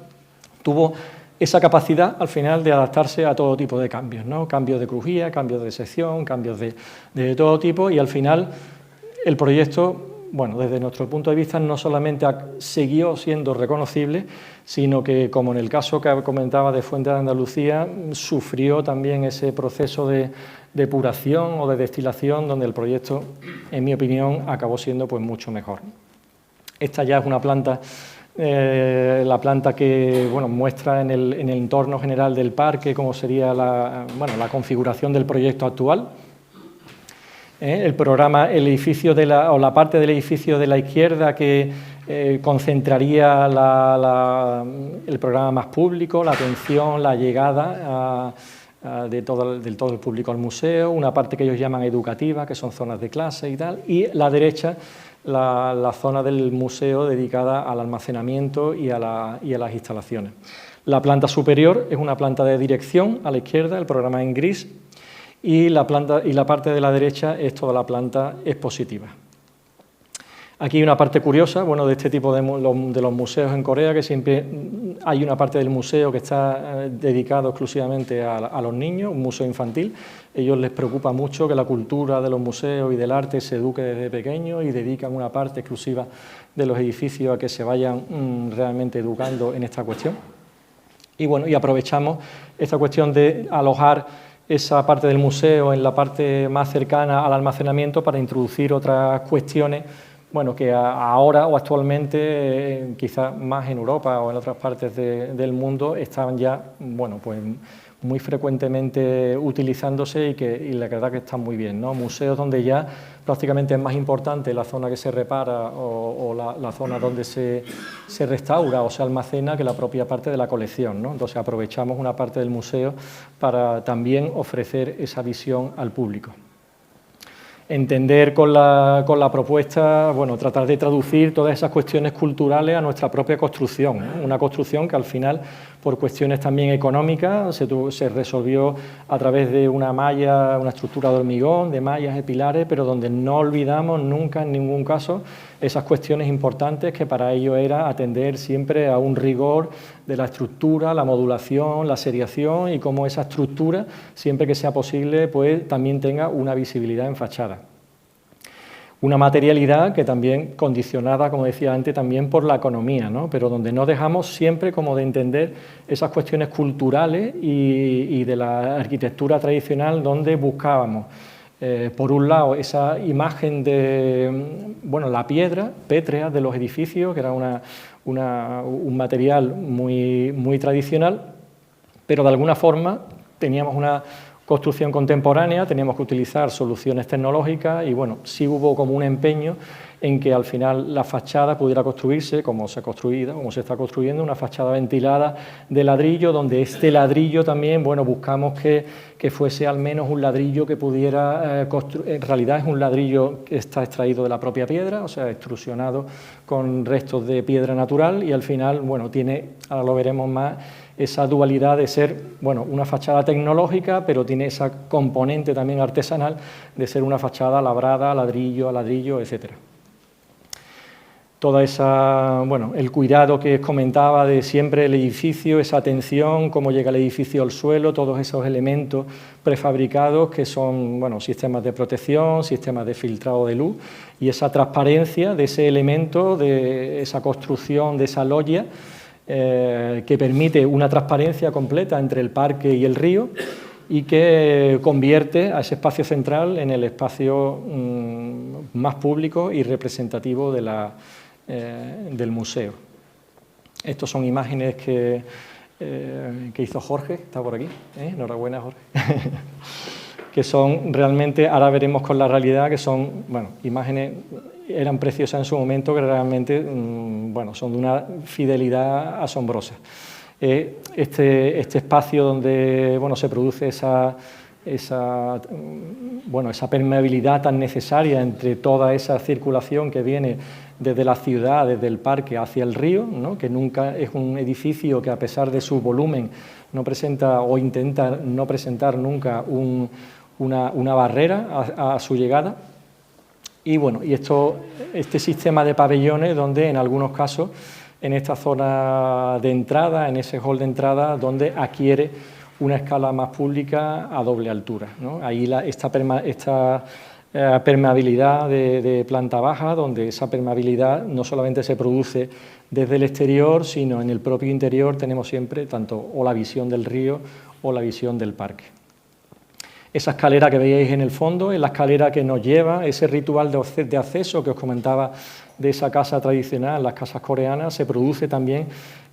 tuvo esa capacidad al final de adaptarse a todo tipo de cambios, ¿no? Cambios de crujía, cambios de sección, cambios de todo tipo, y al final el proyecto, bueno, desde nuestro punto de vista no solamente siguió siendo reconocible, sino que, como en el caso que comentaba de Fuente de Andalucía, sufrió también ese proceso de depuración o de destilación, donde el proyecto, en mi opinión, acabó siendo pues mucho mejor. Esta ya es una planta, la planta que bueno, muestra en el entorno general del parque cómo sería la configuración del proyecto actual. El programa, el edificio o la parte del edificio de la izquierda que concentraría el programa más público, la atención, la llegada del todo el público al museo, una parte que ellos llaman educativa, que son zonas de clase y tal, y la derecha, la zona del museo dedicada al almacenamiento y a las instalaciones. La planta superior es una planta de dirección a la izquierda, el programa en gris, y la parte de la derecha es toda la planta expositiva. Aquí hay una parte curiosa, bueno, de este tipo de los museos en Corea, que siempre hay una parte del museo que está dedicado exclusivamente a los niños, un museo infantil. A ellos les preocupa mucho que la cultura de los museos y del arte se eduque desde pequeños y dedican una parte exclusiva de los edificios a que se vayan realmente educando en esta cuestión. Y bueno, y aprovechamos esta cuestión de alojar esa parte del museo en la parte más cercana al almacenamiento para introducir otras cuestiones, bueno, que ahora o actualmente, quizás más en Europa o en otras partes del mundo, estaban ya, bueno, pues muy frecuentemente utilizándose y la verdad que están muy bien, ¿no? Museos donde ya prácticamente es más importante la zona que se repara o la zona donde se restaura o se almacena que la propia parte de la colección, ¿no? Entonces aprovechamos una parte del museo para también ofrecer esa visión al público. Entender con la propuesta, bueno, tratar de traducir todas esas cuestiones culturales a nuestra propia construcción, ¿no? Una construcción que al final, por cuestiones también económicas, se resolvió a través de una malla, una estructura de hormigón, de mallas y pilares, pero donde no olvidamos nunca, en ningún caso, esas cuestiones importantes que para ello era atender siempre a un rigor de la estructura, la modulación, la seriación y cómo esa estructura, siempre que sea posible, pues también tenga una visibilidad en fachada. Una materialidad que también condicionada, como decía antes, también por la economía, ¿no? Pero donde no dejamos siempre como de entender esas cuestiones culturales y de la arquitectura tradicional donde buscábamos, por un lado, esa imagen de, bueno, la piedra pétrea de los edificios, que era un material muy tradicional, pero de alguna forma teníamos una construcción contemporánea, teníamos que utilizar soluciones tecnológicas y bueno, sí hubo como un empeño en que al final la fachada pudiera construirse como se está construyendo, una fachada ventilada de ladrillo, donde este ladrillo también, bueno, buscamos que fuese al menos un ladrillo que pudiera en realidad es un ladrillo que está extraído de la propia piedra, o sea, extrusionado con restos de piedra natural y al final, bueno, tiene, ahora lo veremos más, esa dualidad de ser, bueno, una fachada tecnológica, pero tiene esa componente también artesanal de ser una fachada labrada, ladrillo a ladrillo, etcétera. Toda esa, bueno, el cuidado que comentaba de siempre el edificio, esa atención, cómo llega el edificio al suelo, todos esos elementos prefabricados que son, bueno, sistemas de protección, sistemas de filtrado de luz y esa transparencia de ese elemento, de esa construcción, de esa logia, que permite una transparencia completa entre el parque y el río y que convierte a ese espacio central en el espacio más público y representativo del museo. Estas son imágenes que hizo Jorge, está por aquí, enhorabuena Jorge, que son realmente, ahora veremos con la realidad, que son, bueno, imágenes, eran preciosas en su momento, que realmente, bueno, son de una fidelidad asombrosa. Este espacio donde, bueno, se produce esa permeabilidad tan necesaria entre toda esa circulación que viene desde la ciudad, desde el parque hacia el río, ¿no? Que nunca es un edificio que a pesar de su volumen no presenta o intenta no presentar nunca una barrera a su llegada. Y bueno, y este sistema de pabellones donde en algunos casos en esta zona de entrada, en ese hall de entrada, donde adquiere una escala más pública a doble altura, ¿no? Ahí esta permeabilidad de planta baja, donde esa permeabilidad no solamente se produce desde el exterior, sino en el propio interior tenemos siempre tanto o la visión del río o la visión del parque. Esa escalera que veíais en el fondo es la escalera que nos lleva, ese ritual de acceso que os comentaba de esa casa tradicional, las casas coreanas, se produce también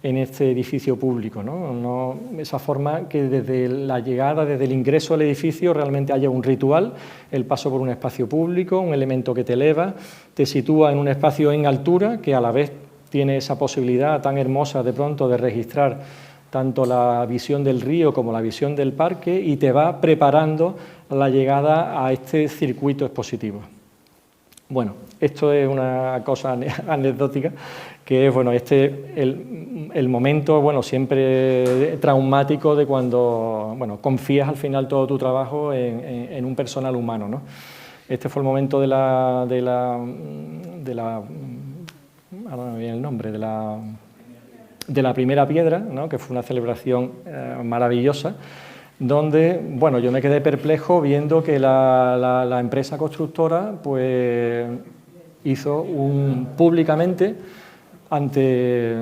en este edificio público, ¿no? Esa forma que desde la llegada, desde el ingreso al edificio realmente haya un ritual, el paso por un espacio público, un elemento que te eleva, te sitúa en un espacio en altura que a la vez tiene esa posibilidad tan hermosa de pronto de registrar tanto la visión del río como la visión del parque y te va preparando la llegada a este circuito expositivo. Bueno, esto es una cosa anecdótica, que es bueno, el momento bueno, siempre traumático de cuando bueno, confías al final todo tu trabajo en un personal humano, ¿no? Este fue el momento de la ahora no me viene el nombre, de la primera piedra, ¿no? Que fue una celebración maravillosa, donde bueno, yo me quedé perplejo viendo que la empresa constructora pues, hizo públicamente ante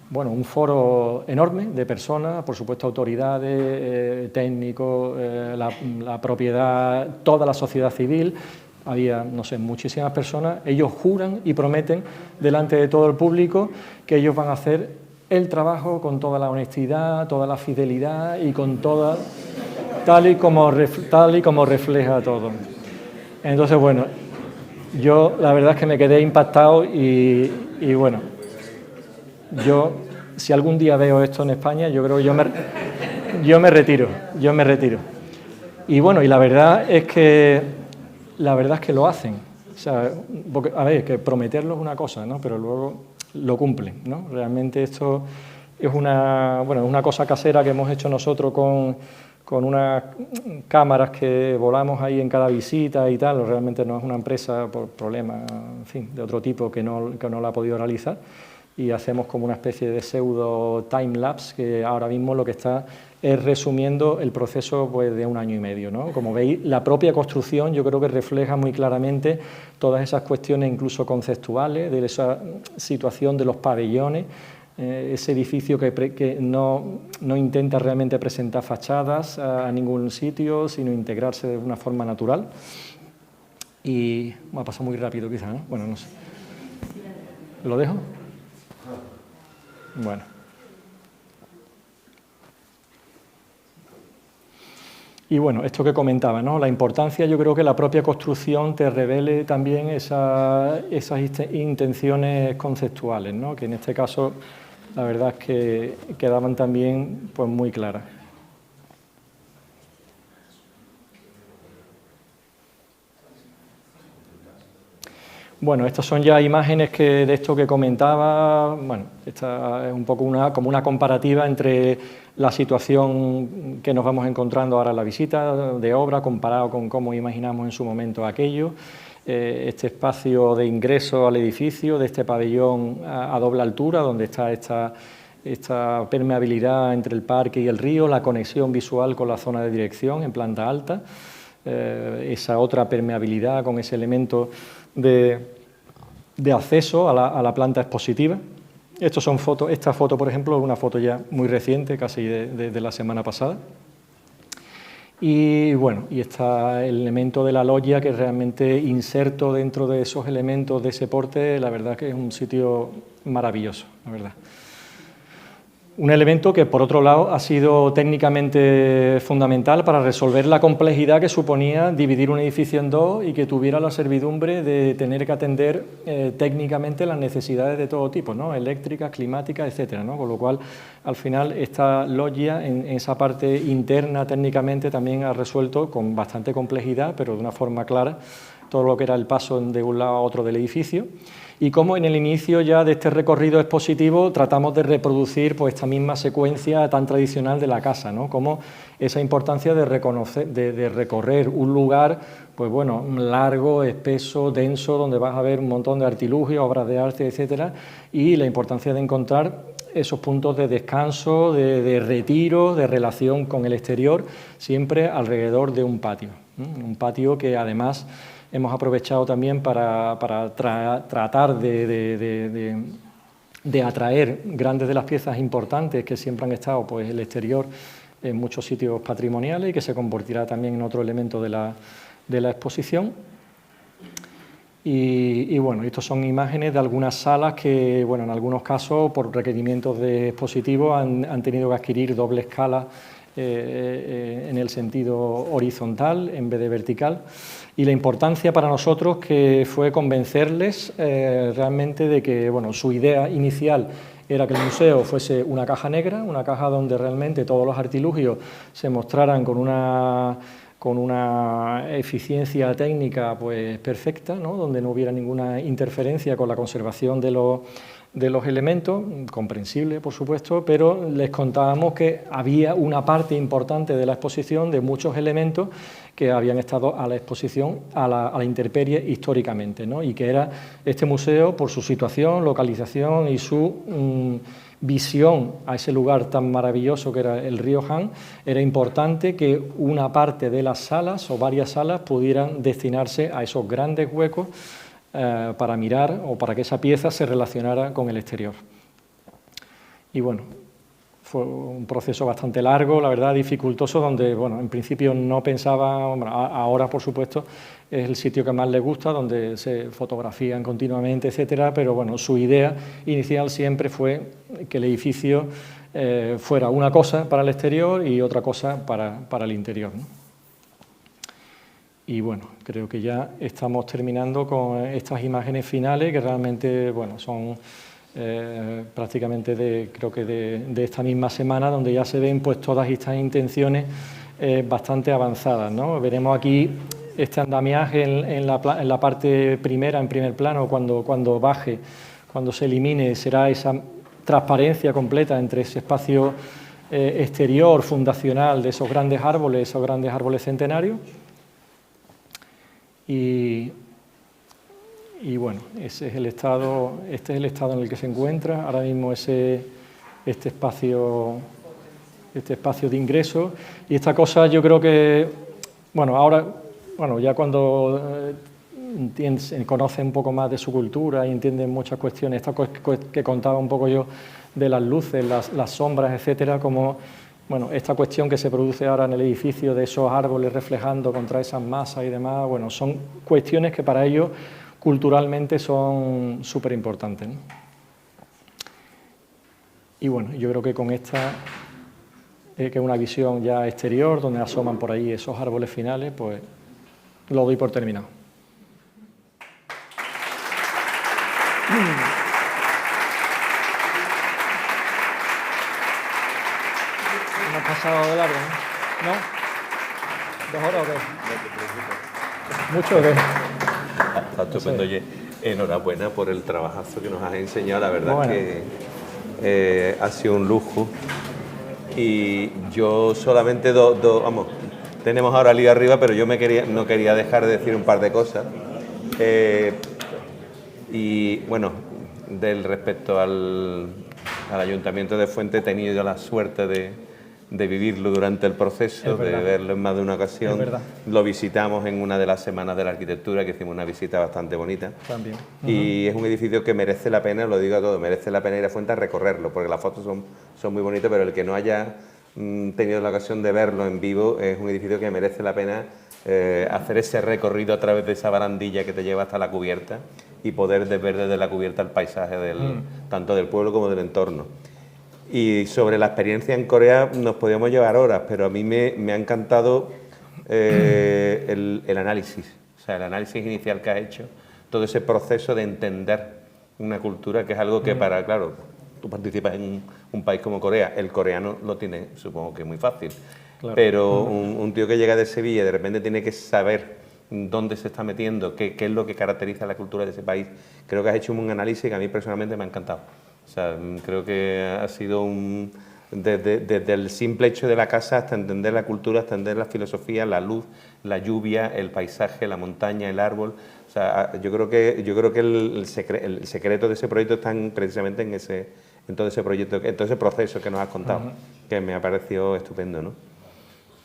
bueno, un foro enorme de personas, por supuesto autoridades, técnicos, la propiedad, toda la sociedad civil. Había, no sé, muchísimas personas, ellos juran y prometen delante de todo el público que ellos van a hacer el trabajo con toda la honestidad, toda la fidelidad y con toda, tal y como refleja todo. Entonces, bueno, yo la verdad es que me quedé impactado y bueno, yo si algún día veo esto en España, yo creo que yo me retiro. Y bueno, y la verdad es que lo hacen. O sea, porque, a ver, que prometerlo es una cosa, ¿no? Pero luego lo cumplen, ¿no? Realmente esto es una cosa casera que hemos hecho nosotros con unas cámaras que volamos ahí en cada visita y tal. Realmente no es una empresa por problemas, en fin, de otro tipo que no la ha podido realizar. Y hacemos como una especie de pseudo time-lapse que ahora mismo lo que está es resumiendo el proceso pues, de 1 año y medio, ¿no? Como veis, la propia construcción yo creo que refleja muy claramente todas esas cuestiones incluso conceptuales, de esa situación de los pabellones, ese edificio que no intenta realmente presentar fachadas a ningún sitio, sino integrarse de una forma natural. Y me ha pasado muy rápido quizá, ¿no? Bueno, no sé. ¿Lo dejo? Bueno. Y bueno, esto que comentaba, ¿no? La importancia, yo creo que la propia construcción te revele también esas intenciones conceptuales, ¿no? Que en este caso la verdad es que quedaban también pues, muy claras. Bueno, estas son ya imágenes de esto que comentaba. Bueno, esta es un poco como una comparativa entre la situación que nos vamos encontrando ahora en la visita de obra comparado con cómo imaginamos en su momento aquello. Este espacio de ingreso al edificio, de este pabellón a doble altura, donde está esta permeabilidad entre el parque y el río, la conexión visual con la zona de dirección en planta alta, esa otra permeabilidad con ese elemento de acceso a la planta expositiva. Estas son fotos. Esta foto, por ejemplo, es una foto ya muy reciente, casi de la semana pasada. Y bueno, y está el elemento de la loggia que realmente inserto dentro de esos elementos de ese porte, la verdad que es un sitio maravilloso, la verdad. Un elemento que, por otro lado, ha sido técnicamente fundamental para resolver la complejidad que suponía dividir un edificio en dos y que tuviera la servidumbre de tener que atender técnicamente las necesidades de todo tipo, ¿no? Eléctricas, climáticas, etcétera, ¿no? Con lo cual, al final, esta loggia, en esa parte interna técnicamente, también ha resuelto con bastante complejidad, pero de una forma clara, todo lo que era el paso de un lado a otro del edificio. Y como en el inicio ya de este recorrido expositivo tratamos de reproducir pues, esta misma secuencia tan tradicional de la casa, ¿no? Como esa importancia de recorrer un lugar pues, bueno, largo, espeso, denso, donde vas a ver un montón de artilugios, obras de arte, etcétera, y la importancia de encontrar esos puntos de descanso, de retiro, de relación con el exterior, siempre alrededor de un patio. Un patio que además hemos aprovechado también para tratar de atraer grandes de las piezas importantes que siempre han estado pues, el exterior en muchos sitios patrimoniales y que se convertirá también en otro elemento de la exposición. Y bueno, estas son imágenes de algunas salas que, bueno, en algunos casos, por requerimientos de expositivos, han tenido que adquirir doble escala en el sentido horizontal en vez de vertical. Y la importancia para nosotros que fue convencerles realmente de que, bueno, su idea inicial era que el museo fuese una caja negra, una caja donde realmente todos los artilugios se mostraran con una eficiencia técnica pues, perfecta, ¿no? Donde no hubiera ninguna interferencia con la conservación de los elementos, comprensible por supuesto, pero les contábamos que había una parte importante de la exposición de muchos elementos que habían estado a la exposición, a la intemperie históricamente, ¿no? Y que era este museo, por su situación, localización y su visión a ese lugar tan maravilloso que era el río Han, era importante que una parte de las salas o varias salas pudieran destinarse a esos grandes huecos para mirar o para que esa pieza se relacionara con el exterior. Y bueno, fue un proceso bastante largo, la verdad, dificultoso, donde, bueno, en principio no pensaba, bueno, ahora, por supuesto, es el sitio que más le gusta, donde se fotografían continuamente, etcétera, pero, bueno, su idea inicial siempre fue que el edificio fuera una cosa para el exterior y otra cosa para el interior, ¿no? Y, bueno, creo que ya estamos terminando con estas imágenes finales, que realmente, bueno, son prácticamente creo que de esta misma semana, donde ya se ven pues todas estas intenciones bastante avanzadas, ¿no? Veremos aquí este andamiaje en la parte primera, en primer plano, cuando baje, cuando se elimine, será esa transparencia completa entre ese espacio exterior, fundacional de esos grandes árboles centenarios. Y bueno, este es el estado en el que se encuentra ahora mismo este espacio de ingreso. Y esta cosa, yo creo que, bueno, ahora, bueno, ya cuando conoce un poco más de su cultura y entienden muchas cuestiones, esta que contaba un poco yo de las luces, las sombras, etcétera, como, bueno, esta cuestión que se produce ahora en el edificio de esos árboles reflejando contra esas masas y demás, bueno, son cuestiones que para ellos culturalmente son súper importantes, ¿no? Y, bueno, yo creo que con esta, que es una visión ya exterior, donde asoman por ahí esos árboles finales, pues lo doy por terminado. ¿Hemos pasado de largo, no? ¿2 horas o qué? ¿Mucho o qué? Está estupendo, oye. Enhorabuena por el trabajazo que nos has enseñado, la verdad, bueno, que ha sido un lujo. Y yo solamente vamos, tenemos ahora lío arriba, pero yo no quería dejar de decir un par de cosas. Y bueno, respecto al Ayuntamiento de Fuente, he tenido yo la suerte de vivirlo durante el proceso, de verlo en más de una ocasión. Lo visitamos en una de las semanas de la arquitectura, que hicimos una visita bastante bonita. También. Y es un edificio que merece la pena, lo digo a todos, merece la pena ir a Fuente a recorrerlo, porque las fotos son muy bonitas, pero el que no haya tenido la ocasión de verlo en vivo, es un edificio que merece la pena hacer ese recorrido a través de esa barandilla que te lleva hasta la cubierta y poder ver desde la cubierta el paisaje tanto del pueblo como del entorno. Y sobre la experiencia en Corea nos podíamos llevar horas, pero a mí me ha encantado el análisis, o sea, el análisis inicial que has hecho, todo ese proceso de entender una cultura, que es algo que claro, tú participas en un país como Corea, el coreano lo tiene, supongo que muy fácil, claro, pero un tío que llega de Sevilla y de repente tiene que saber dónde se está metiendo, qué es lo que caracteriza la cultura de ese país. Creo que has hecho un análisis que a mí personalmente me ha encantado. O sea, creo que ha sido desde el simple hecho de la casa hasta entender la cultura, hasta entender la filosofía, la luz, la lluvia, el paisaje, la montaña, el árbol. O sea, yo creo que el secreto de ese proyecto está precisamente en todo ese proyecto, en todo ese proceso que nos has contado, que me ha parecido estupendo, ¿no?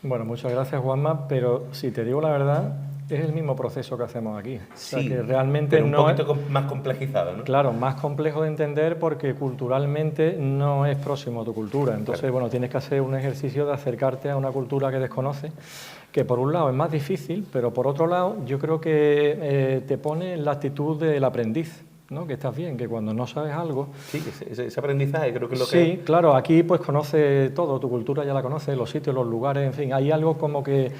Bueno, muchas gracias, Juanma, pero si te digo la verdad, es el mismo proceso que hacemos aquí. Sí, o sea, que realmente pero un poquito más complejizado, ¿no? Claro, más complejo de entender porque culturalmente no es próximo a tu cultura. Entonces, claro, bueno, tienes que hacer un ejercicio de acercarte a una cultura que desconoces, que por un lado es más difícil, pero por otro lado yo creo que te pone en la actitud del aprendiz, ¿no? Que estás bien, que cuando no sabes algo... Sí, ese aprendizaje creo que es lo que... Sí, claro, aquí pues conoces todo, tu cultura ya la conoces, los sitios, los lugares, en fin, hay algo como que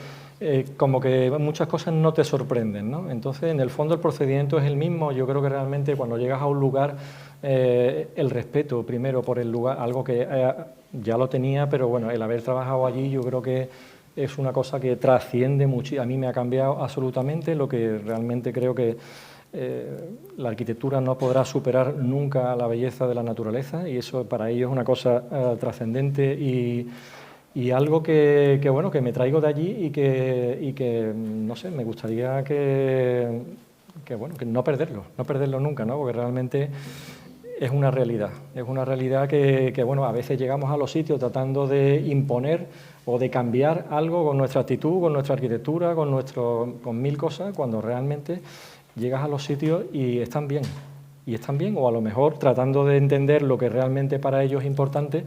muchas cosas no te sorprenden, ¿no? Entonces, en el fondo el procedimiento es el mismo. Yo creo que realmente cuando llegas a un lugar, el respeto primero por el lugar, algo que ya lo tenía, pero bueno, el haber trabajado allí yo creo que es una cosa que trasciende mucho. A mí me ha cambiado absolutamente, lo que realmente creo que la arquitectura no podrá superar nunca la belleza de la naturaleza, y eso para ellos es una cosa trascendente y algo que bueno, que me traigo de allí y que no sé, me gustaría que no perderlo nunca, ¿no? Porque realmente es una realidad que bueno, a veces llegamos a los sitios tratando de imponer o de cambiar algo con nuestra actitud, con nuestra arquitectura, con mil cosas, cuando realmente llegas a los sitios y están bien, o a lo mejor tratando de entender lo que realmente para ellos es importante,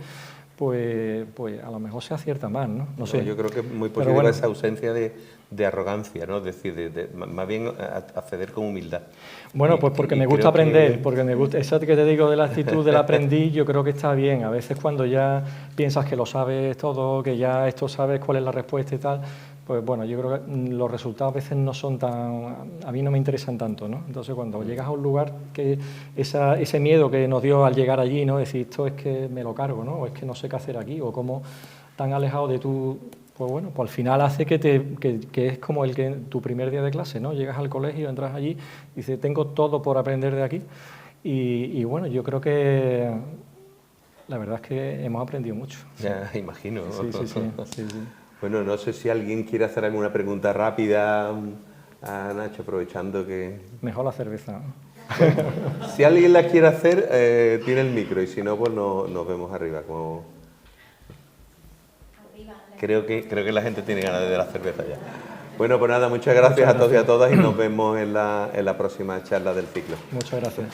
pues a lo mejor se acierta más, ¿no? No sé. Yo creo que es muy Pero positiva bueno, esa ausencia de arrogancia, ¿no? Es decir, más bien acceder con humildad. Bueno, pues porque me gusta aprender, porque me gusta, eso que te digo de la actitud del aprendiz, yo creo que está bien. A veces cuando ya piensas que lo sabes todo, que ya esto sabes cuál es la respuesta y tal, pues bueno, yo creo que los resultados a veces no son tan, a mí no me interesan tanto, ¿no? Entonces cuando llegas a un lugar que ese miedo que nos dio al llegar allí, ¿no? Decir, esto es que me lo cargo, ¿no? O es que no sé qué hacer aquí, o cómo tan alejado de tu... Pues bueno, pues al final hace que es como tu primer día de clase, ¿no? Llegas al colegio, entras allí y dices, tengo todo por aprender de aquí. Y bueno, yo creo que la verdad es que hemos aprendido mucho. Ya, imagino. Sí. Bueno, no sé si alguien quiere hacer alguna pregunta rápida a Nacho, aprovechando que... Mejor la cerveza, ¿no? Si alguien la quiere hacer, tiene el micro, y si no, pues nos vemos arriba. Creo que la gente tiene ganas de la cerveza ya. Bueno, pues nada, muchas gracias a todos y a todas, y nos vemos en la próxima charla del ciclo. Muchas gracias.